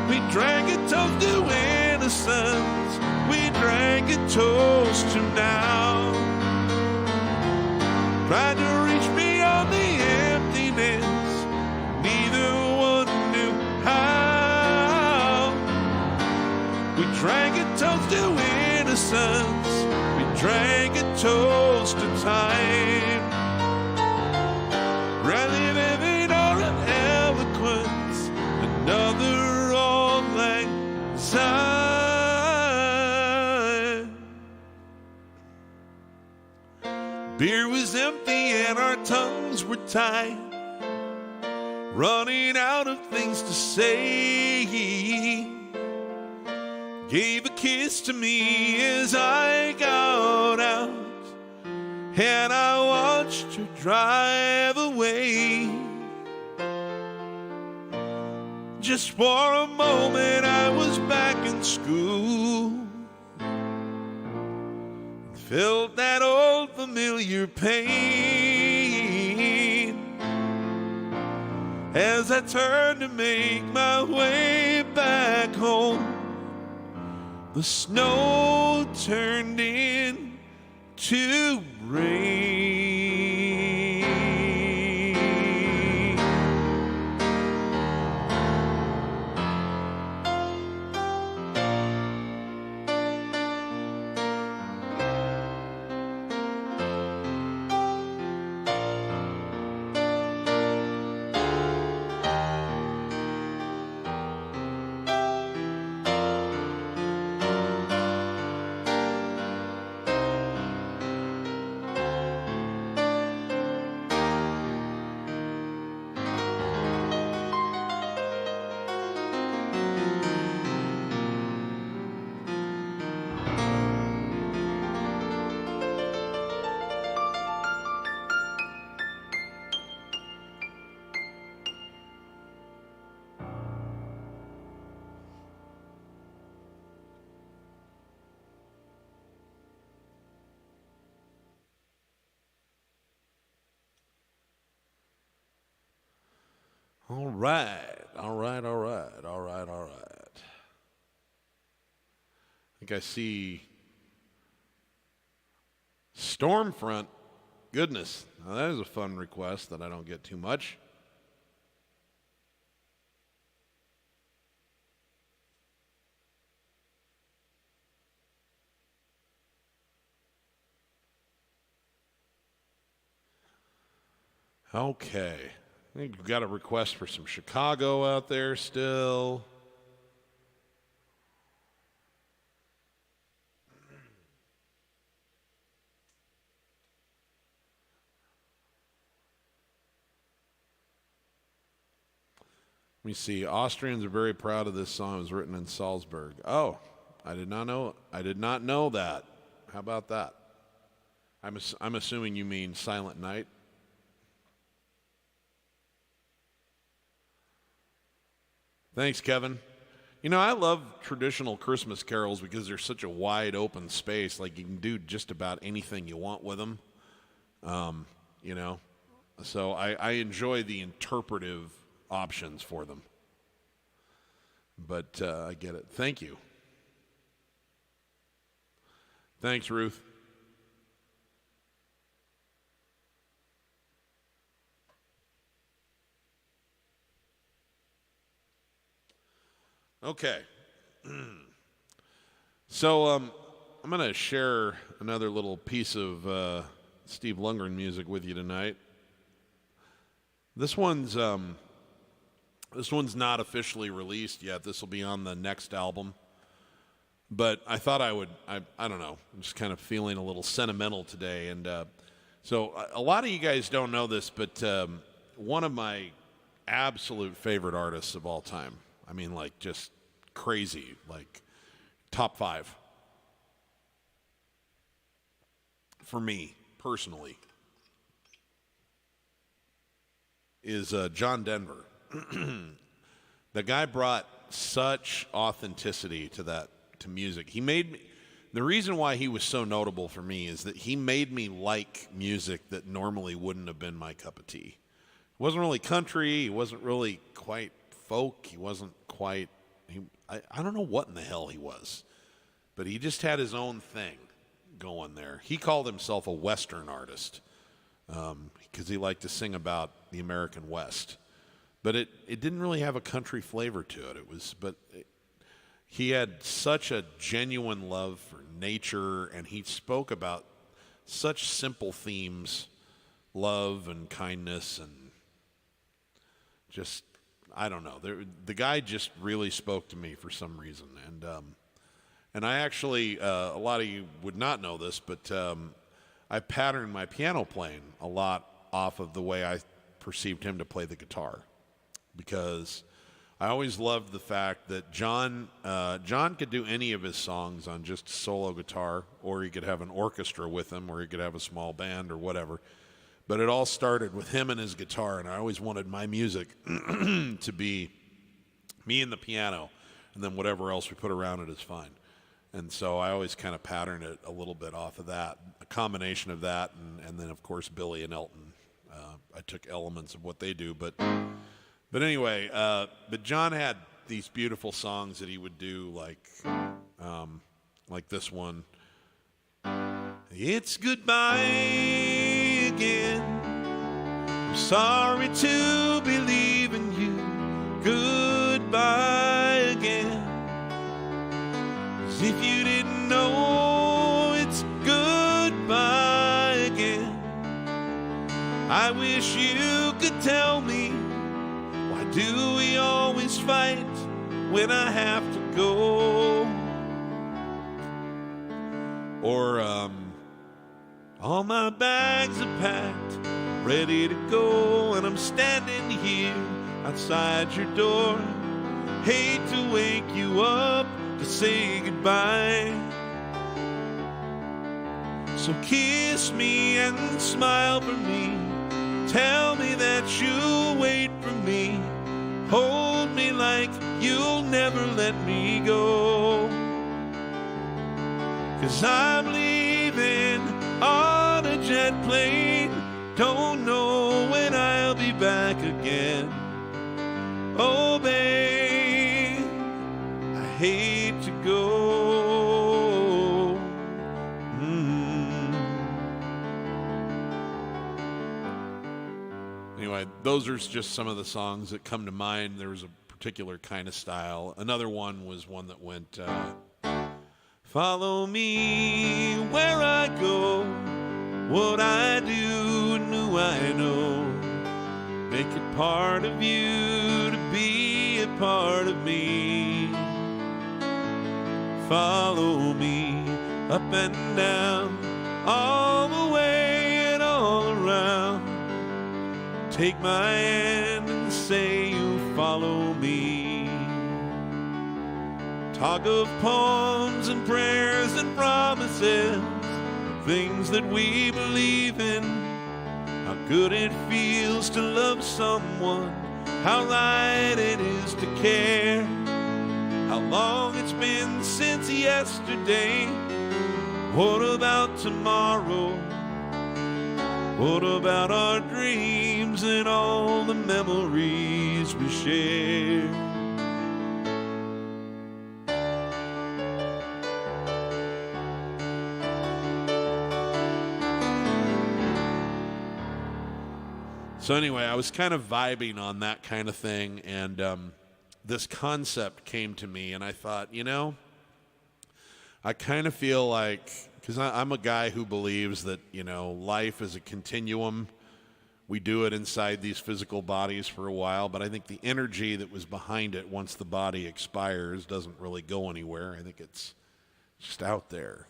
We drank a toast to innocence, we drank a toast to now. Tried to reach beyond the emptiness, neither one knew how. We drank a toast to innocence, we drank a toast to time. Rather living or of eloquence, another old lang syne. Beer was empty and our tongues were tied, running out of things to say. Gave a kiss to me as I got out, and I watched her drive away. Just for a moment I was back in school, felt that old familiar pain as I turned to make my way back home. The snow turned into rain. All right. I think I see Stormfront. Goodness, now that is a fun request that I don't get too much. Okay. I think we've got a request for some Chicago out there still. Let me see. Austrians are very proud of this song. It was written in Salzburg. Oh, I did not know that. How about that? I'm assuming you mean Silent Night. Thanks, Kevin. You know, I love traditional Christmas carols because there's such a wide open space. Like, you can do just about anything you want with them. You know, so I enjoy the interpretive options for them. But I get it. Thank you. Thanks, Ruth. Okay. So I'm going to share another little piece of Steve Lungrin music with you tonight. This one's not officially released yet. This will be on the next album. But I thought I don't know, I'm just kind of feeling a little sentimental today. And so a lot of you guys don't know this, but one of my absolute favorite artists of all time. I mean, like, just crazy, like top 5 for me personally is John Denver. The guy brought such authenticity to music. He made me, the reason why he was so notable for me is that he made me like music that normally wouldn't have been my cup of tea. It wasn't really country. He wasn't really quite folk. He wasn't quite, I don't know what in the hell he was, but he just had his own thing going there. He called himself a Western artist because he liked to sing about the American West. But it didn't really have a country flavor to it. He had such a genuine love for nature, and he spoke about such simple themes, love and kindness, and just, I don't know. The guy just really spoke to me for some reason. And I actually, a lot of you would not know this, but I patterned my piano playing a lot off of the way I perceived him to play the guitar. Because I always loved the fact that John could do any of his songs on just solo guitar, or he could have an orchestra with him, or he could have a small band or whatever. But it all started with him and his guitar, and I always wanted my music to be me and the piano, and then whatever else we put around it is fine. And so I always kind of patterned it a little bit off of that, a combination of that, and then, of course, Billy and Elton. I took elements of what they do, But anyway, but John had these beautiful songs that he would do, like this one. It's goodbye again. I'm sorry to be leaving you. Goodbye again. As if you didn't know, it's goodbye again. I wish you could tell me, why do we always fight when I have to go? Or, all my bags are packed, ready to go, and I'm standing here outside your door. Hate to wake you up to say goodbye. So kiss me and smile for me. Tell me that you'll wait for me. Hold me like you'll never let me go. 'Cause I'm leaving on a jet plane. Don't know when I'll be back again. Oh, babe, I hate to go. Anyway, those are just some of the songs that come to mind. There was a particular kind of style. Another one was one that went, follow me where I go, what I do and who I know. Make it part of you to be a part of me. Follow me up and down, all the way and all around. Take my hand and say you follow me. Talk of poems and prayers and promises, things that we believe in. How good it feels to love someone, how right it is to care. How long it's been since yesterday. What about tomorrow? What about our dreams and all the memories we share? So anyway, I was kind of vibing on that kind of thing, and this concept came to me, and I thought, I kind of feel like, because I'm a guy who believes that, life is a continuum. We do it inside these physical bodies for a while, but I think the energy that was behind it once the body expires doesn't really go anywhere. I think it's just out there.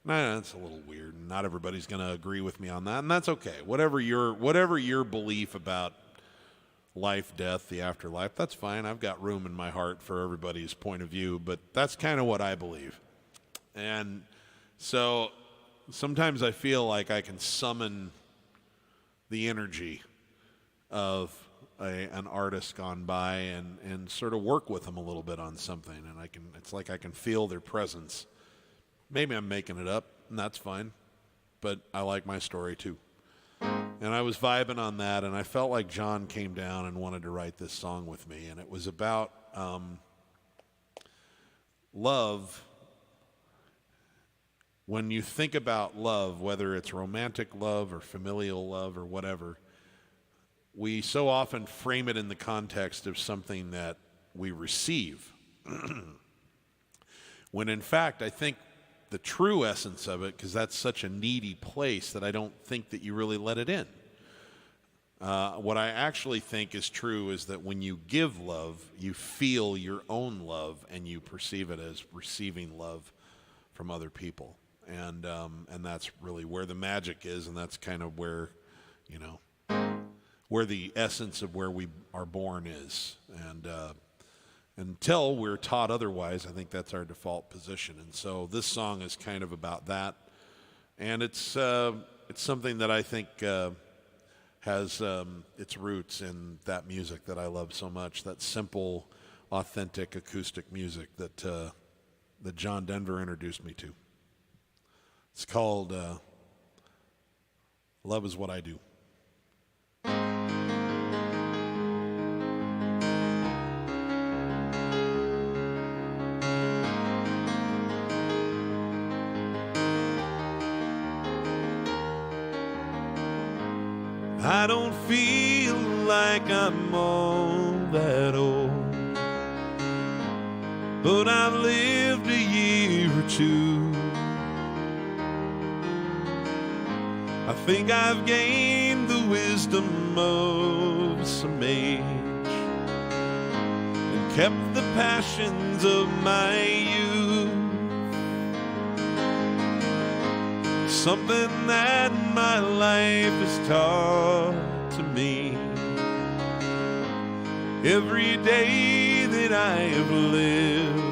That's a little weird. Not everybody's going to agree with me on that, and that's okay. Whatever your belief about life, death, the afterlife. That's fine. I've got room in my heart for everybody's point of view, but that's kind of what I believe. And so sometimes I feel like I can summon the energy of an artist gone by and sort of work with them a little bit on something, and it's like I can feel their presence. Maybe I'm making it up, and that's fine, but I like my story too. And I was vibing on that, and I felt like John came down and wanted to write this song with me, and it was about love. When you think about love, whether it's romantic love or familial love or whatever, we so often frame it in the context of something that we receive. When in fact, I think the true essence of it, because that's such a needy place that I don't think that you really let it in. What I actually think is true is that when you give love, you feel your own love and you perceive it as receiving love from other people. And that's really where the magic is, and that's kind of where, where the essence of where we are born is. And until we're taught otherwise, I think that's our default position. And so this song is kind of about that. And it's something that I think has its roots in that music that I love so much, that simple, authentic acoustic music that John Denver introduced me to. It's called Love Is What I Do. I don't feel like I'm all that old, but I've lived a year or two. I think I've gained the wisdom of some age and kept the passions of my youth. Something that my life has taught to me. Every day that I have lived,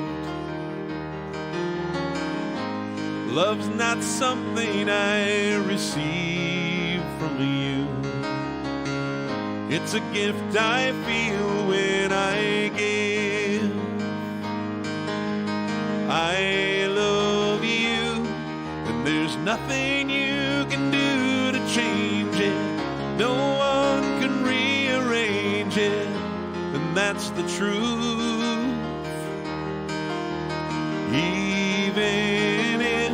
love's not something I receive from you. It's a gift I feel when I give. I love you, and there's nothing you can do to change it. No one can rearrange it, and that's the truth. Even if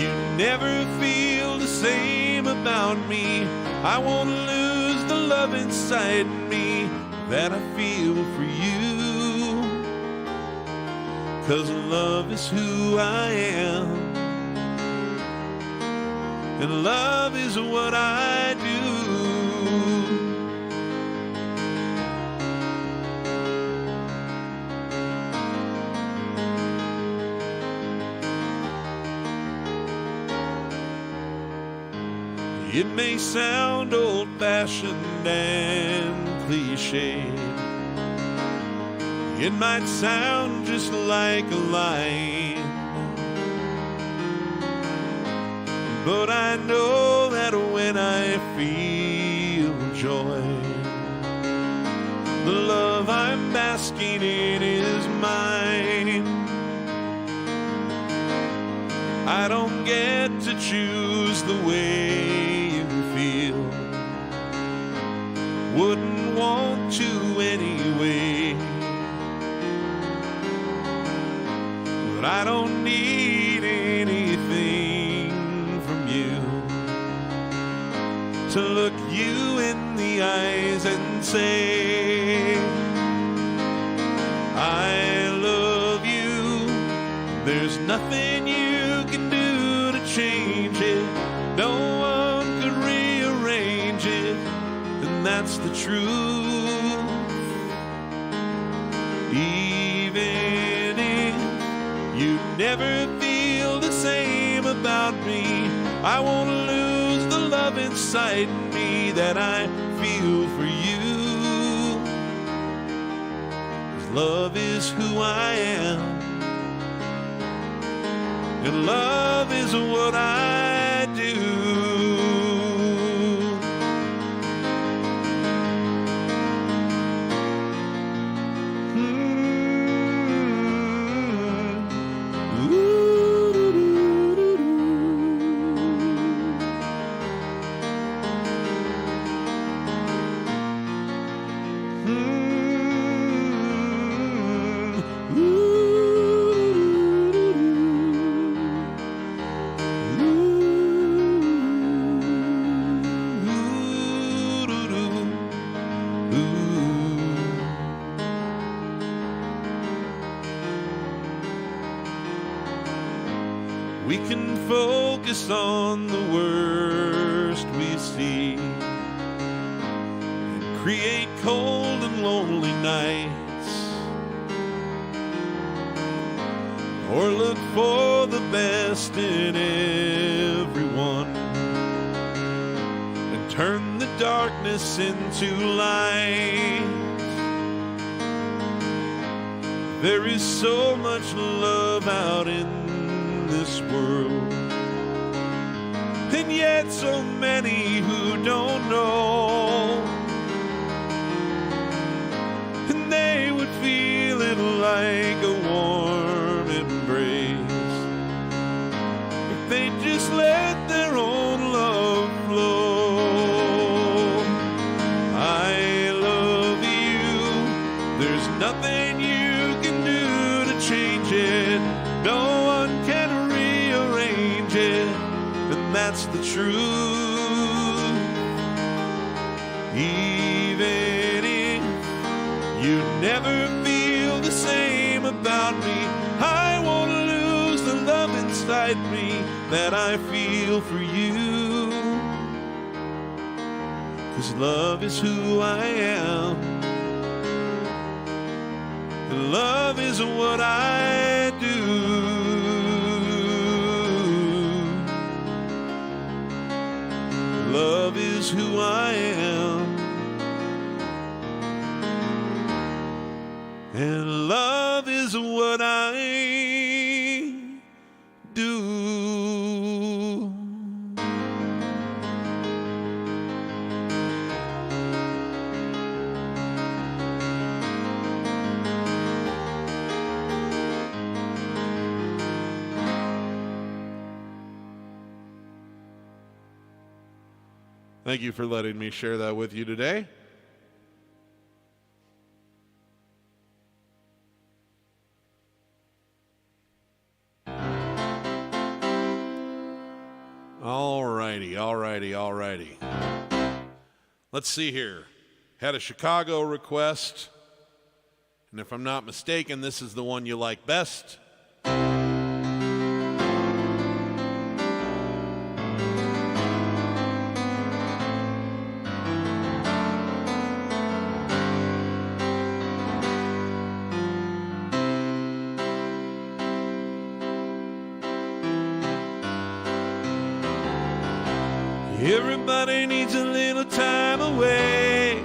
you never feel the same about me, I won't lose the love inside me that I feel for you. 'Cause love is who I am, and love is what I do. It may sound old-fashioned and cliched. It might sound just like a line, but I know that when I feel joy, the love I'm basking in is mine. I don't get to choose the way you feel, wouldn't want to anyway, but I don't need anything from you to look you in the eyes and say, I love you. There's nothing you can do to change it. No one could rearrange it, and that's the truth. Even if you never feel the same about me, I won't lose the love inside me that I feel for you. love is who I am, and love is what I do. We can focus on the worst we see and create cold and lonely nights, or look for the best in everyone and turn the darkness into light. There is so much love out in this world, and yet so many who don't know, and they would feel it like a warm embrace if they just let their own love flow. I love you, there's nothing you can do to change it. No one can rearrange it, and that's the truth. Even if you never feel the same about me, I won't lose the love inside me that I feel for you. 'Cause love is who I am, and love is what I do. Love is who I am, and love is what I do. Thank you for letting me share that with you today. All righty. Let's see here. Had a Chicago request, and if I'm not mistaken, this is the one you like best. Everybody needs a little time away,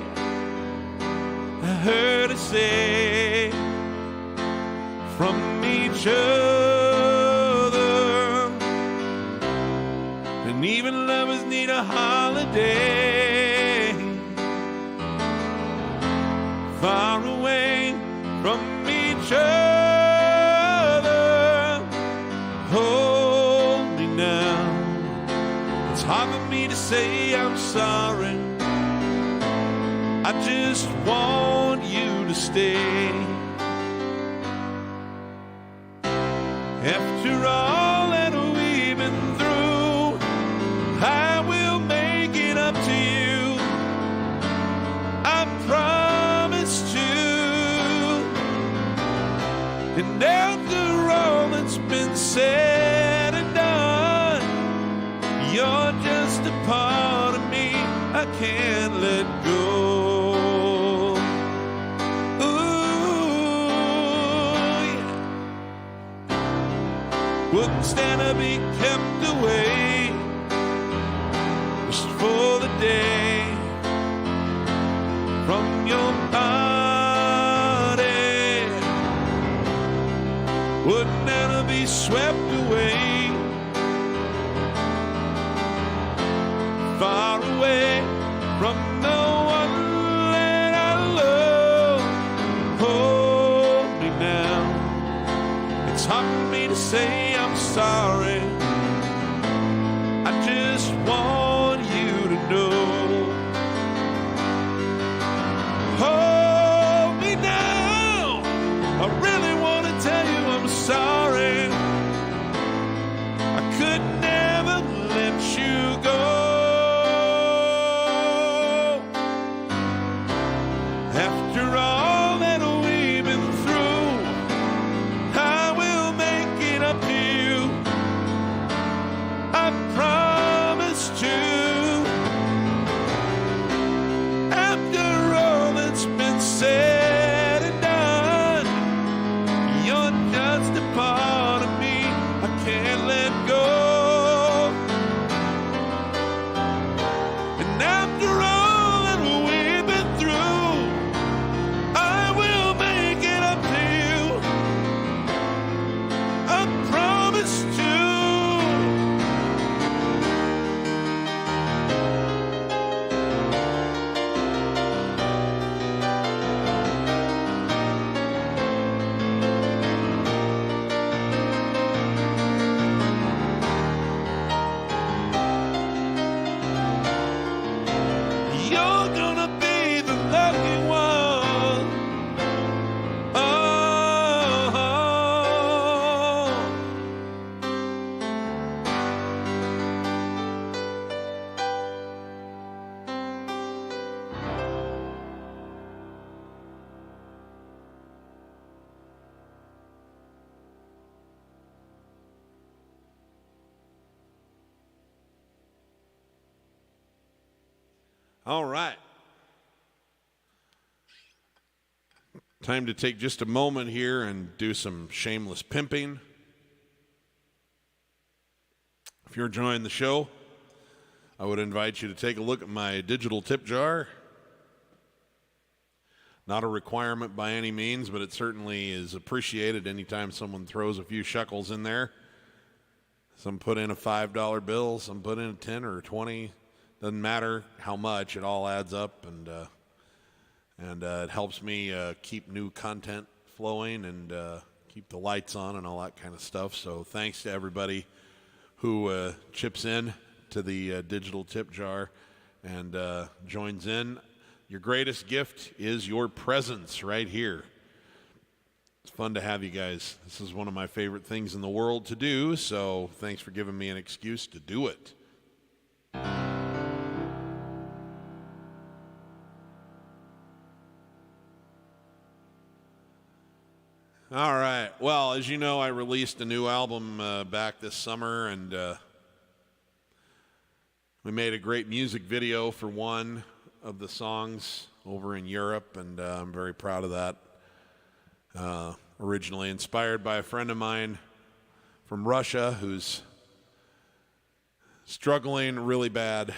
I heard it say, from each other. And even lovers need a holiday, far away from each other. Hold me now, it's hard for me to say I'm sorry. I just want you to stay. After all that we've been through, I will make it up to you, I promise to. And after all that's been said and done, you're just a part of me I can't let go. Wouldn't stand to be kept away just for the day from your body. would never be swept away. Far away from the one that I love. Hold me now. It's hard for me to say I'm sorry. I just want you to know. Hold me now. I really want to tell you I'm sorry. I could never let you go. After all that we've been through, I will make it up to you. I promise to. After all that's been said and done, you're just a part of me I can't let go. And after all that we've been through, I will make it up to you. I promise to. You're gonna be the lucky one. Oh. All right. Time to take just a moment here and do some shameless pimping. If you're enjoying the show, I would invite you to take a look at my digital tip jar. Not a requirement by any means, but it certainly is appreciated anytime someone throws a few shekels in there. Some put in a $5 bill, some put in a 10 or a 20. Doesn't matter how much, it all adds up, and it helps me keep new content flowing and keep the lights on and all that kind of stuff. So thanks to everybody who chips in to the digital tip jar and joins in. Your greatest gift is your presence right here. It's fun to have you guys. This is one of my favorite things in the world to do, so thanks for giving me an excuse to do it. All right. Well, as you know, I released a new album back this summer, and we made a great music video for one of the songs over in Europe, and I'm very proud of that. Originally inspired by a friend of mine from Russia who's struggling really bad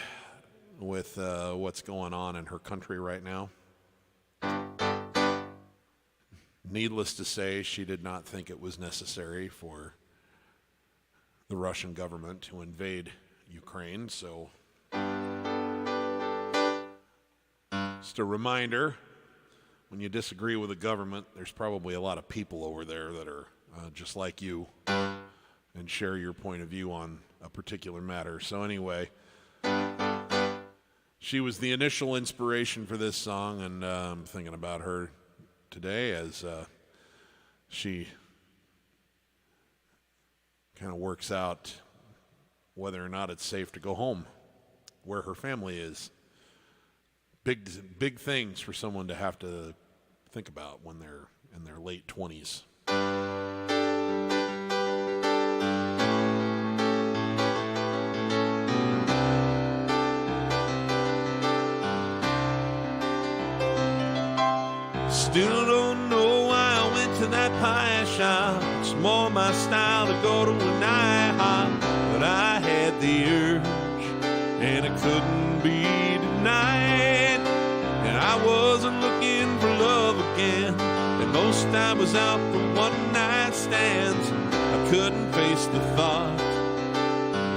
with what's going on in her country right now. Needless to say, she did not think it was necessary for the Russian government to invade Ukraine, so just a reminder, when you disagree with the government, there's probably a lot of people over there that are just like you and share your point of view on a particular matter. So anyway, she was the initial inspiration for this song, and I'm thinking about her today as she kind of works out whether or not it's safe to go home where her family is. Big things for someone to have to think about when they're in their late 20s. Still don't know why I went to that pie shop. It's more my style to go to an IHOP, but I had the urge, and it couldn't be denied. And I wasn't looking for love again, and most most I was out for one night stands. I couldn't face the thought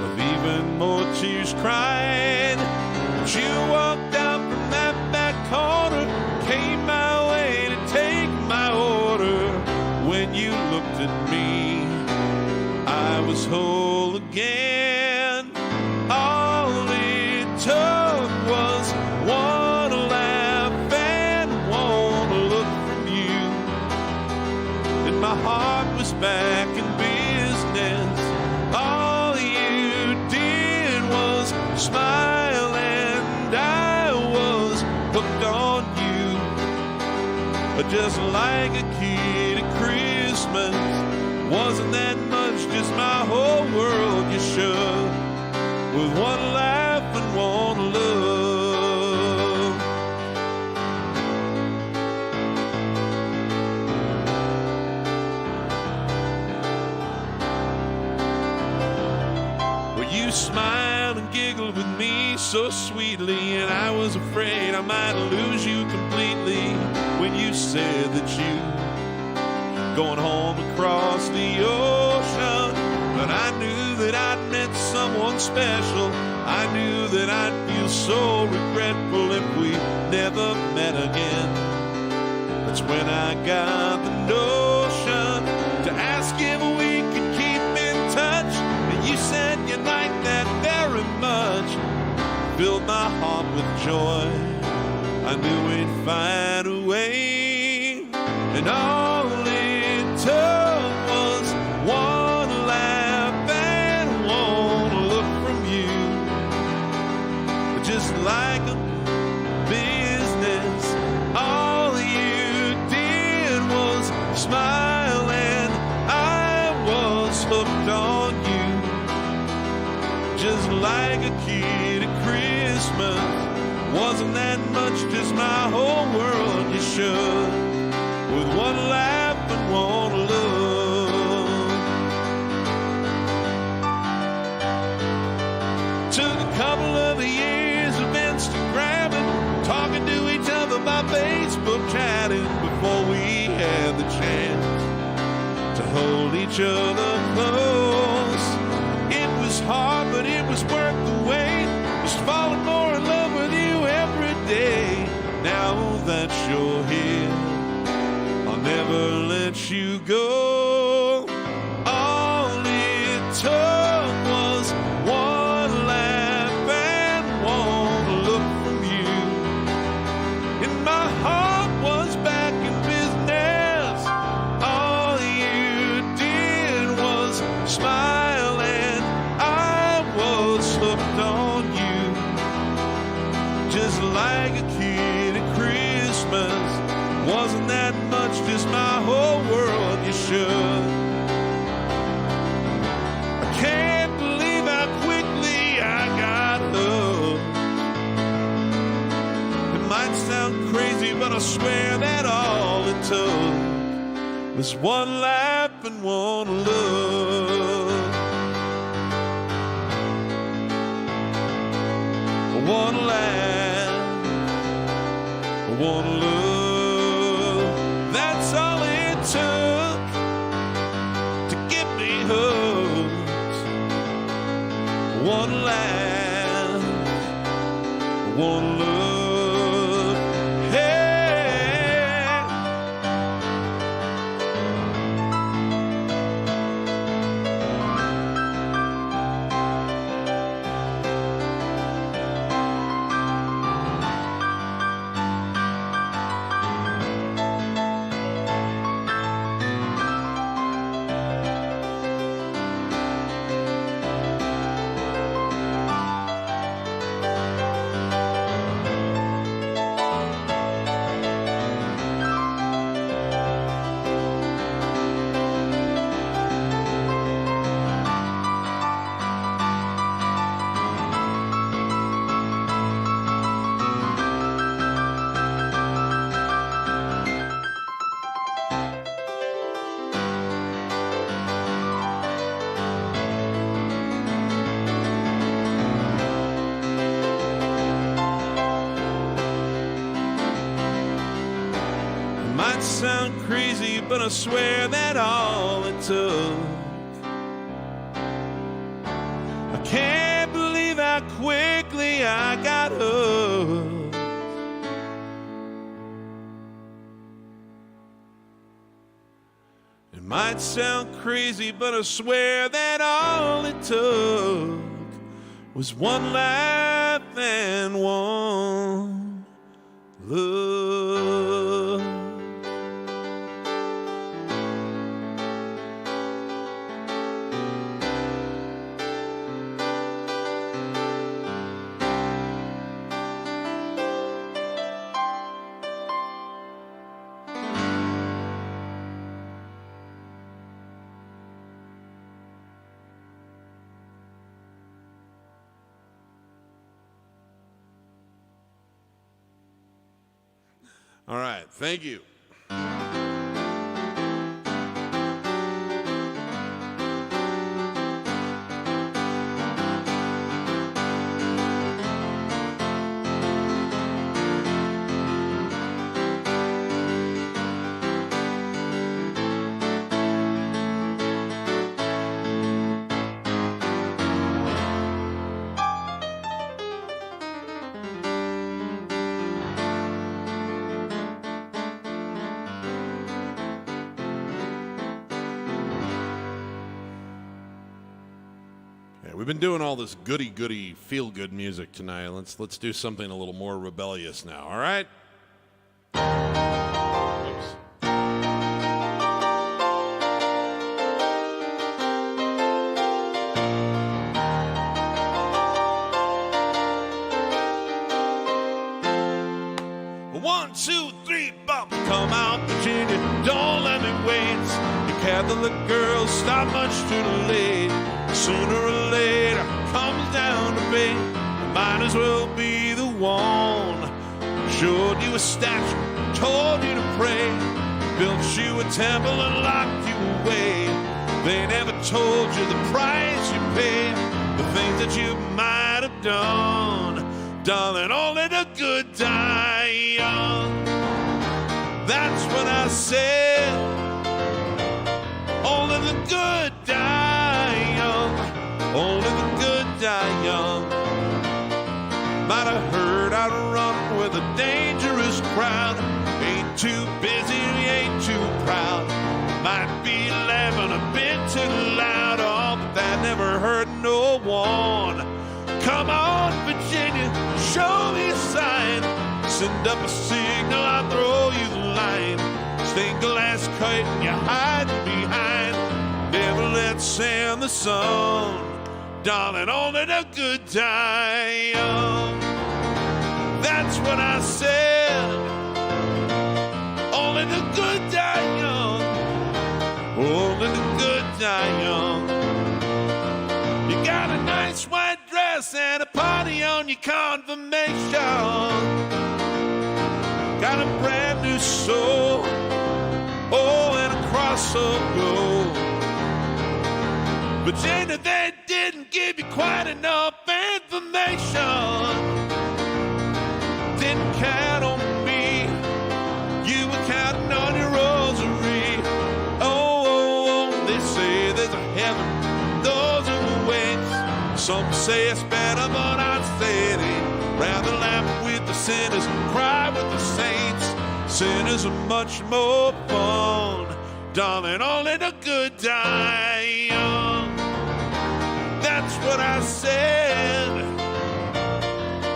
of even more tears crying. But you walked out from that back corner, came my way to take my order. When you looked at me, I was whole again. All it took was one laugh and one look from you, and my heart was back in business. All you did was smile, and I was hooked on you, just like a kid at Christmas. Wasn't that much, just my whole world you shook, with one laugh and one look. Well, you smiled and giggled with me so sweetly, and I was afraid I might lose you completely when you said that you going home across the ocean. But I knew that I'd met someone special. I knew that I'd feel so regretful if we never met again. That's when I got the notion to ask if we could keep in touch. And you said you liked that very much. Filled my heart with joy. I knew we'd find a way. And all it took was one laugh and one look from you, just like a business. All you did was smile, and I was hooked on you, just like a kid at Christmas. Wasn't that much, just my whole world you shook, with one laugh and one look. Took a couple of years of Instagramming, talking to each other by Facebook chatting, before we had the chance to hold each other close. It was hard, but it was worth the wait. Just falling more in love with you every day. Now that you're here, I'll never let you go. All it took was one laugh and one look from you, and my heart was back in business. All you did was smile, and I was hooked on you, just like a kid at Christmas. Wasn't that much, just my whole world you shook. I can't believe how quickly I got hooked. It might sound crazy, but I swear that all it took was one laugh and one look. One laugh, one look. That's all it took to get me hooked. One laugh, one look. Hey. crazy, but I swear that all it took. I can't believe how quickly I got hooked. It might sound crazy, but I swear that all it took was one laugh and one look. All right, thank you. We've been doing all this goody-goody, feel-good music tonight. Let's do something a little more rebellious now, all right? Oops. 1, 2, 3, bump. Come out, Virginia, don't let me wait. You Catholic girls stop much too late. Sooner or later comes down to me. Might as well be the one. Showed you a statue, told you to pray, built you a temple and locked you away. They never told you the price you paid, the things that you might have done. Darling, only the good die young. That's what I said. Only the good die young. Only the good die young. Might have heard I'd run with a dangerous crowd. Ain't too busy, ain't too proud. Might be laughing a bit too loud. Oh, but that never hurt no one. Come on, Virginia, show me a sign. Send up a signal, I'll throw you the line. Stained glass curtain you hide behind. Never let sand the sun. Darling, only the good die young. That's what I said. Only the good die young. Only the good die young. You got a nice white dress and a party on your confirmation. Got a brand new soul. Oh, and a cross of gold. Virginia, they didn't give you quite enough information. Didn't count on me. You were counting on your rosary. Oh, they say there's a heaven. Those who wait. Some say it's better, but I say it ain't. Rather laugh with the sinners, cry with the saints. Sinners are much more fun. Darling, only the good die young. That's what I said.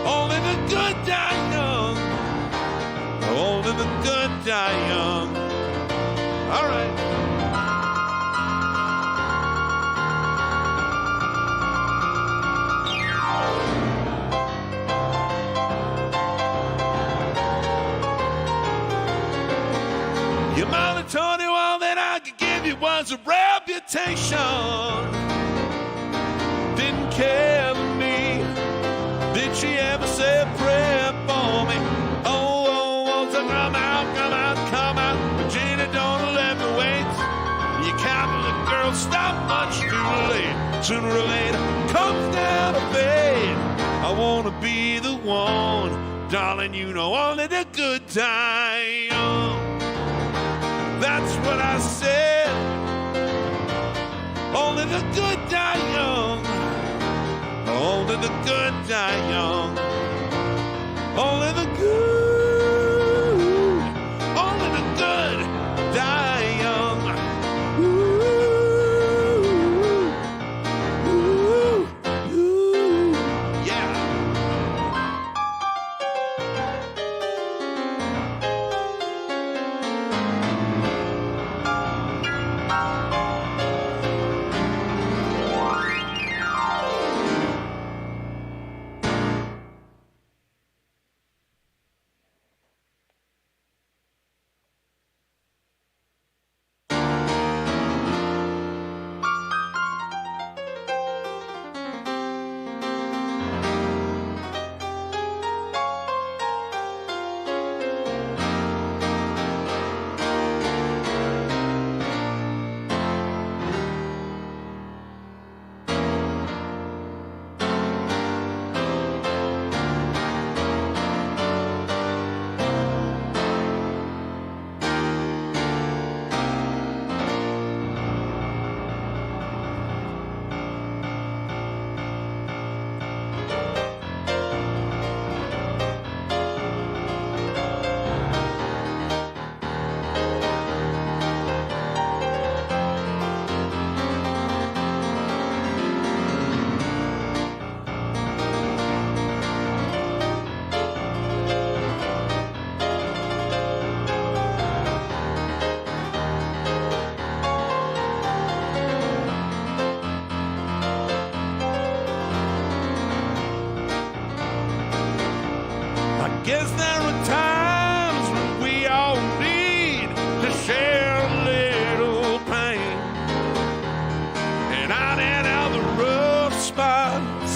Only the good die young. Only the good die young. All right. Your mother told you all that I could give you was a reputation. Didn't care for me. Did she ever say a prayer for me? Oh, so come out. Virginia, don't let me wait. You Catholic girls stop much too late. Sooner or later comes down to fate. I wanna be the one. Darling, you know only the good die young. what I said. Only the good die young. Only the good die young. Only the good. Only the good die young. Ooh, ooh, ooh, yeah. Guess there are times when we all need to share a little pain. And out and out the rough spots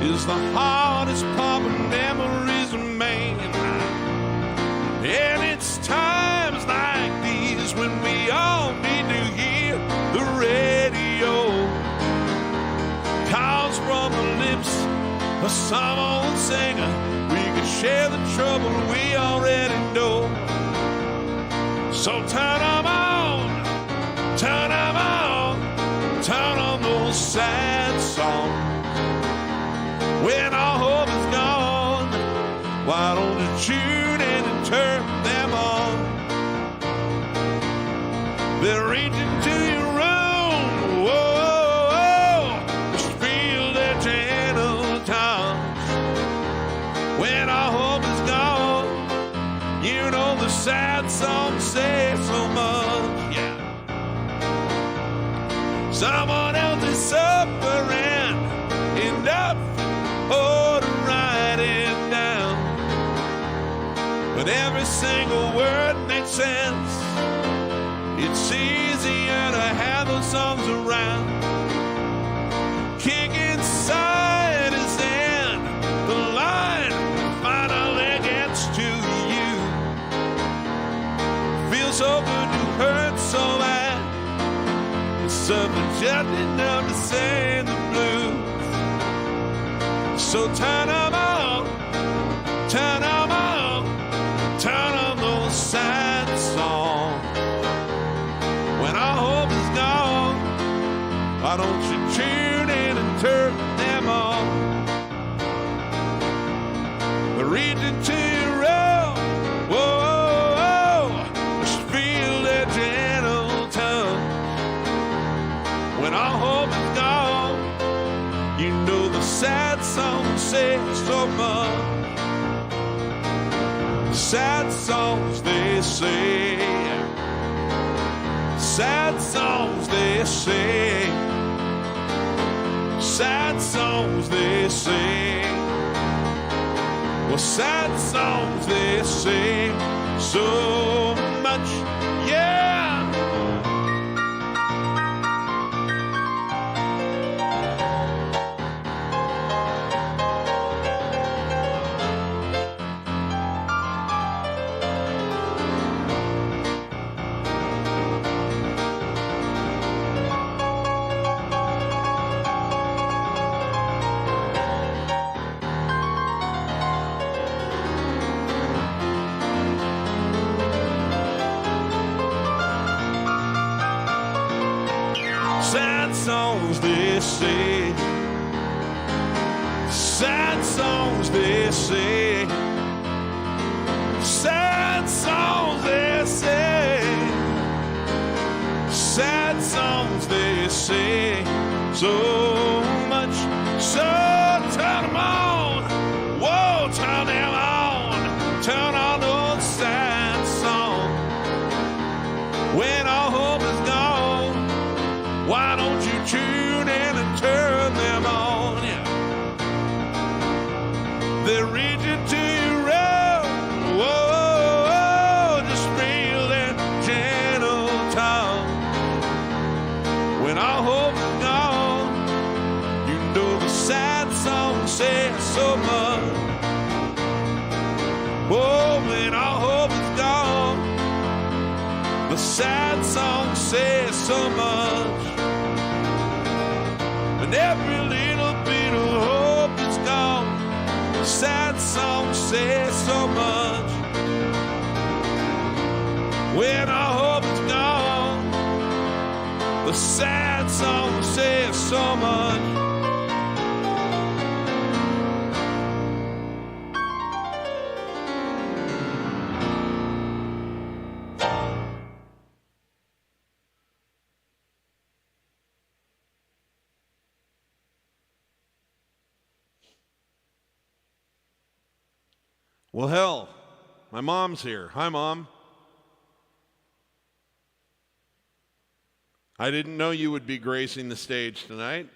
is the hardest part when memories remain. And it's times like these when we all need to hear the radio. Calls from the lips of some old singer. Share the trouble we already know. So turn them on, turn them on, turn on those sad songs. When our hope is gone, why don't you tune in and turn them on? They're reaching to your room, whoa, just feel their gentle touch. When our hope is gone, you know the sad songs say so much, yeah. Someone else is suffering enough, oh, to write it down. But every single word makes sense. It's easier to have those songs around. Kick inside is in the line. So good to hurt so bad. It's something just enough to sing the blues. So turn them on, turn them on, turn on those sad songs. When our hope is gone, why don't you tune in and turn them on? We're reaching to your own, whoa. When our hope is gone, you know the sad songs say so much. The sad songs they say, sad songs they say, sad songs they sing. Well, sad songs they sing so much, yeah. sad songs they say. Sad songs they say. Sad songs they say. Sad songs they say. So much so turn them on. Whoa, turn them on. Turn on those sad songs. When all hope is gone, why don't you tune in and turn them on? Yeah. They're reaching to your road. Whoa, just feel their gentle tongue. When all hope is gone, you know the sad song says so much. Oh, when all hope is gone, the sad song says so much. When every little bit of hope is gone, the sad song says so much. When our hope is gone, the sad song says so much. Well, hell, my mom's here. Hi, Mom. I didn't know you would be gracing the stage tonight.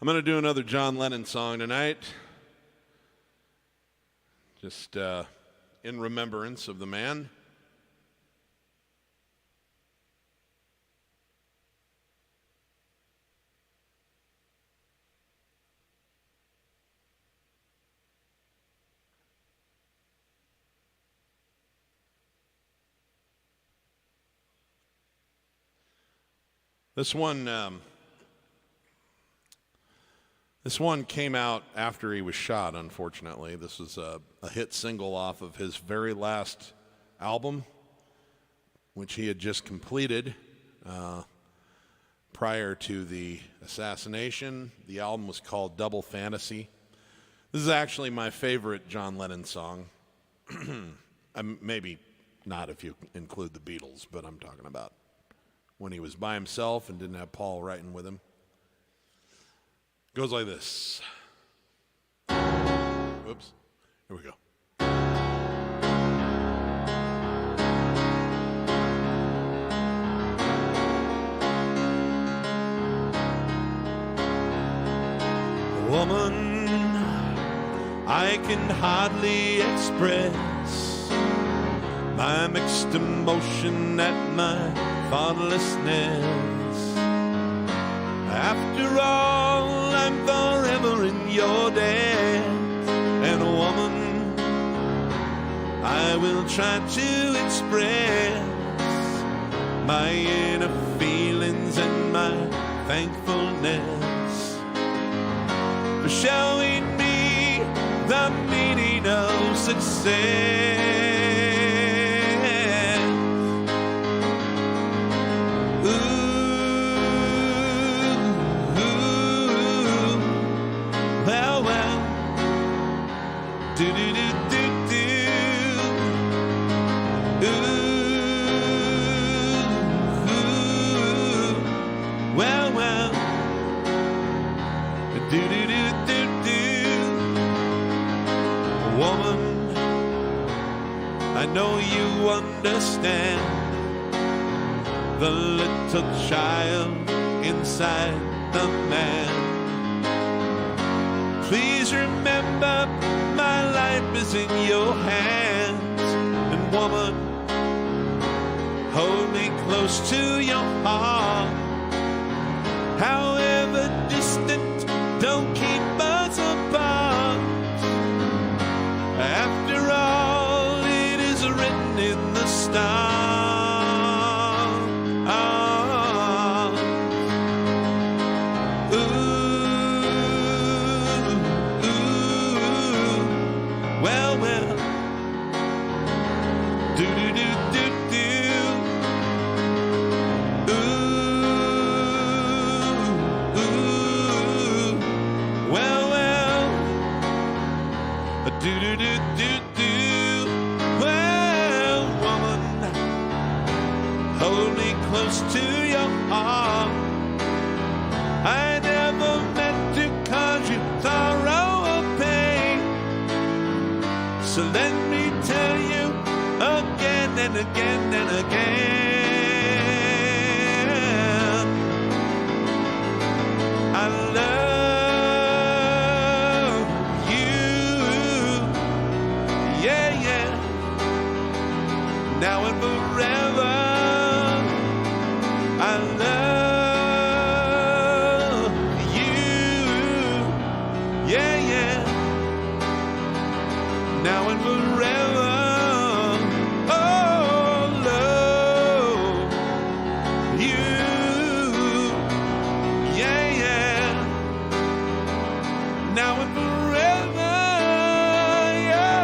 I'm going to do another John Lennon song tonight. Just in remembrance of the man. This one came out after he was shot, unfortunately. This was a hit single off of his very last album, which he had just completed prior to the assassination. The album was called Double Fantasy. This is actually my favorite John Lennon song. Maybe not if you include the Beatles, but I'm talking about when he was by himself and didn't have Paul writing with him. Goes like this. Oops. Here we go. Woman, I can hardly express my mixed emotion at my thoughtlessness. After all, I'm forever in your debt. And woman, I will try to express my inner feelings and my thankfulness for showing me the meaning of success. Woman, I know you understand the little child inside the man. Please remember my life is in your hands. And woman, hold me close to your heart. However distant, don't keep us apart. After all, it is written in the stars. Ooh, and again and again. I love you, yeah, yeah, now and forever. I love you, yeah, yeah, now and forever. Oh, love you, yeah, yeah, now and forever, yeah.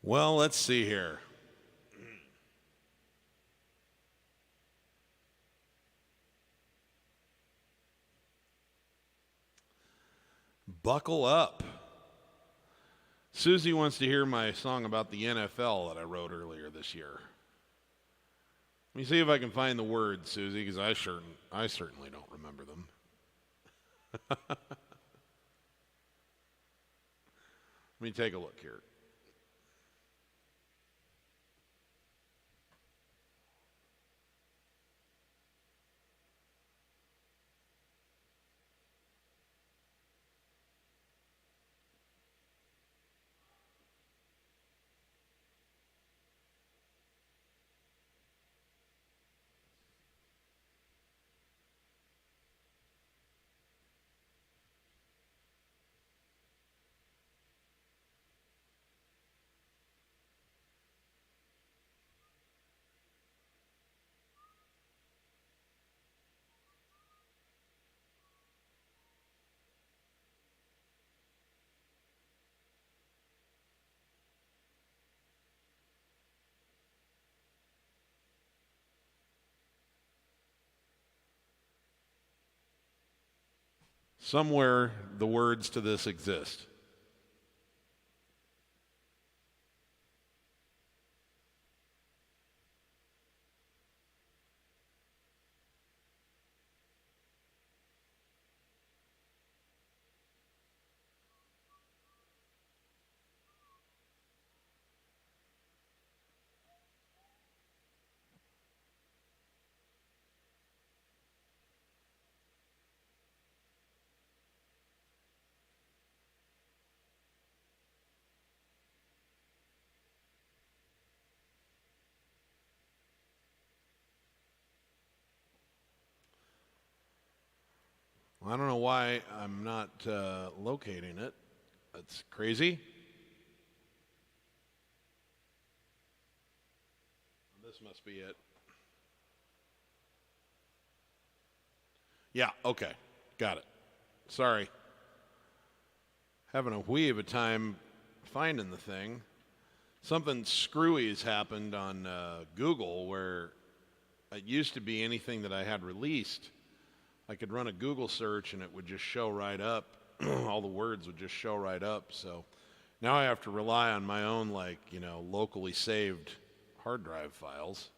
Well, let's see here. Buckle up. Susie wants to hear my song about the NFL that I wrote earlier this year. Let me see if I can find the words, Susie, because I certainly don't remember them. Let me take a look here. Somewhere the words to this exist. I don't know why I'm not locating it. That's crazy. This must be it. Yeah, okay. Got it. Sorry. Having a wee of a time finding the thing. Something screwy has happened on Google where it used to be anything that I had released. I could run a Google search and it would just show right up. All the words would just show right up. So now I have to rely on my own, locally saved hard drive files,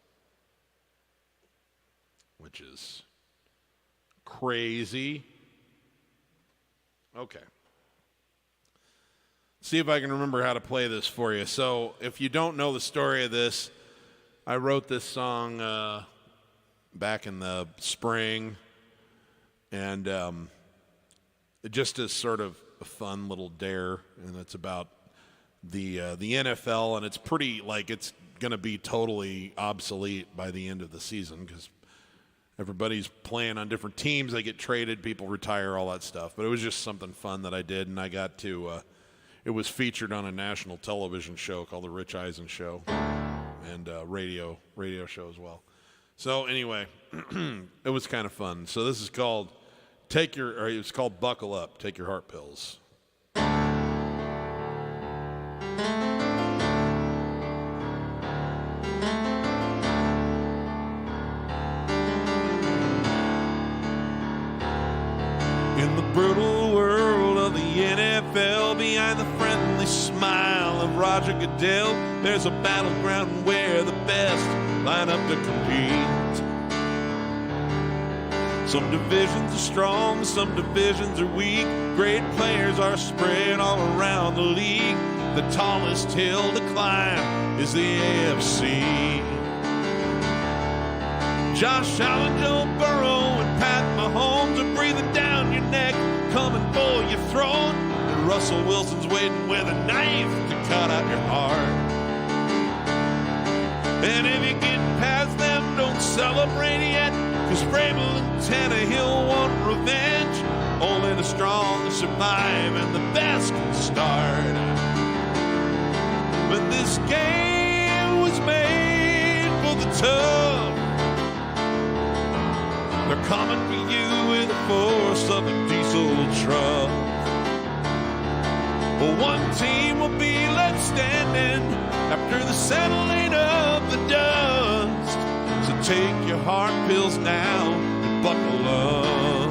which is crazy. Okay. See if I can remember how to play this for you. So if you don't know the story of this, I wrote this song back in the spring. And it just is sort of a fun little dare, and it's about the NFL, and it's pretty it's going to be totally obsolete by the end of the season because everybody's playing on different teams. They get traded, people retire, all that stuff. But it was just something fun that I did, and I got to it was featured on a national television show called The Rich Eisen Show, and radio show as well. So anyway, it was kind of fun. So this is called it's called Buckle Up, Take Your Heart Pills. In the brutal world of the NFL, behind the friendly smile of Roger Goodell, there's a battleground where the best line up to compete. Some divisions are strong, some divisions are weak. Great players are spread all around the league. The tallest hill to climb is the AFC. Josh Allen, Joe Burrow, and Pat Mahomes are breathing down your neck, coming for your throat. And Russell Wilson's waiting with a knife to cut out your heart. And if you get past them, don't celebrate yet, 'cause Vrabel and Tannehill want revenge. Only the strong survive and the best can start. But this game was made for the tough. They're coming for you with the force of a diesel truck. Well, one team will be left standing after the settling of the dust. So take your heart pills now and buckle up.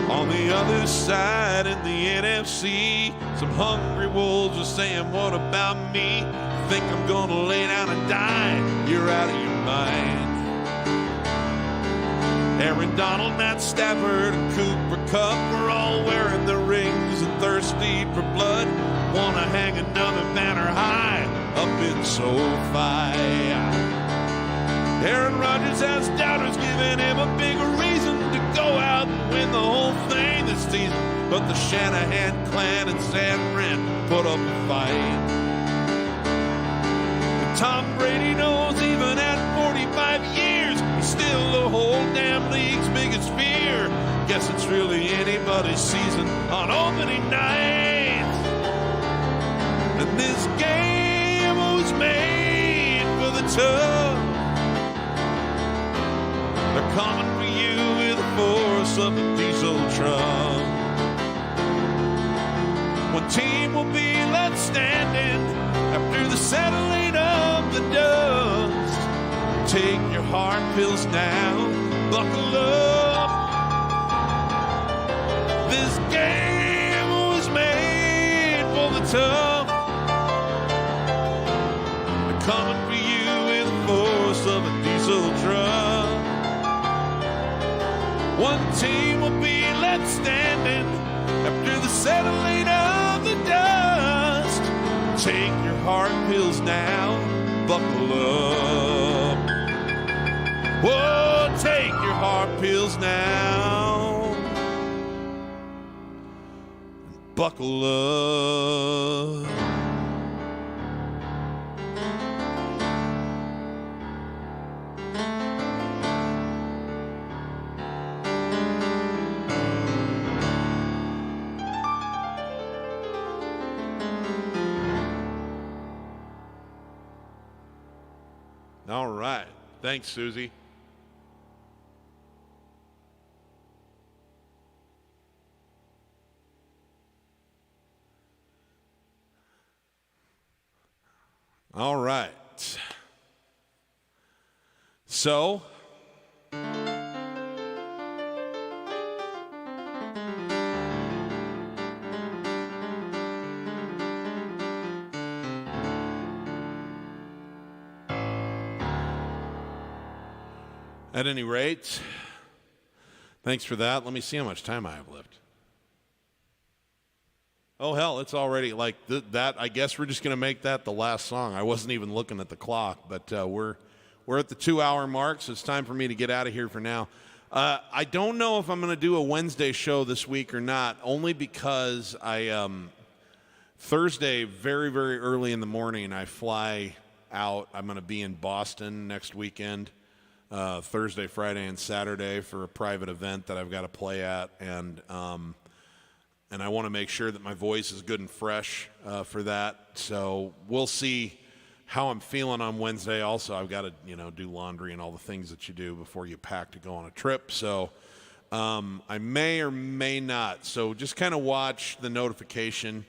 On the other side in the NFC, some hungry wolves are saying, what about me? Think I'm gonna lay down and die? You're out of your mind. Aaron Donald, Matt Stafford, and Cooper Kupp are all wearing their rings and thirsty for blood. Wanna hang another banner high up in SoFi. Aaron Rodgers has doubters, giving him a big reason to go out and win the whole thing this season. But the Shanahan clan and San Fran put up a fight. Tom Brady knows even at 45 years, he's still the whole damn league's biggest fear. Guess it's really anybody's season on opening night. And this game was made for the tough. They're coming for you with the force of a diesel truck. One team will be left standing after the settling of the dust. Take your heart pills now, buckle up. This game was made for the tough. They're coming for you with the force of a diesel truck. One team will be left standing after the settling of the dust. Take your heart pills now, buckle up. Whoa, take your heart pills now, buckle up. All right. Thanks, Susie. All right. So, at any rate, thanks for that. Let me see how much time I have left. Oh, hell, it's already like that. I guess we're just going to make that the last song. I wasn't even looking at the clock, but we're at the 2-hour mark, so it's time for me to get out of here for now. I don't know if I'm going to do a Wednesday show this week or not, only because Thursday, very, very early in the morning, I fly out. I'm going to be in Boston next weekend, Thursday, Friday, and Saturday for a private event that I've got to play at, and I want to make sure that my voice is good and fresh for that. So we'll see how I'm feeling on Wednesday. Also, I've got to, do laundry and all the things that you do before you pack to go on a trip. So I may or may not. So just kind of watch the notification.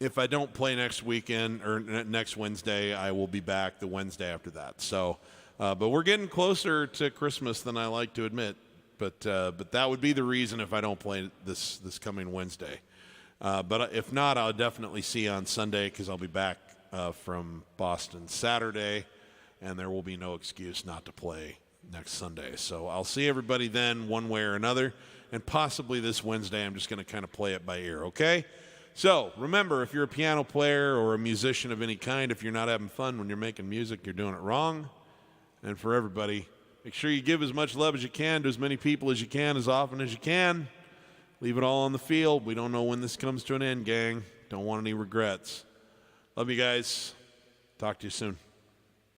If I don't play next weekend or next Wednesday, I will be back the Wednesday after that. So, but we're getting closer to Christmas than I like to admit. But that would be the reason if I don't play this coming Wednesday. But if not, I'll definitely see you on Sunday because I'll be back from Boston Saturday, and there will be no excuse not to play next Sunday. So I'll see everybody then one way or another, and possibly this Wednesday I'm just going to kind of play it by ear, okay? So remember, if you're a piano player or a musician of any kind, if you're not having fun when you're making music, you're doing it wrong. And for everybody, make sure you give as much love as you can to as many people as you can, as often as you can. Leave it all on the field. We don't know when this comes to an end, gang. Don't want any regrets. Love you guys. Talk to you soon.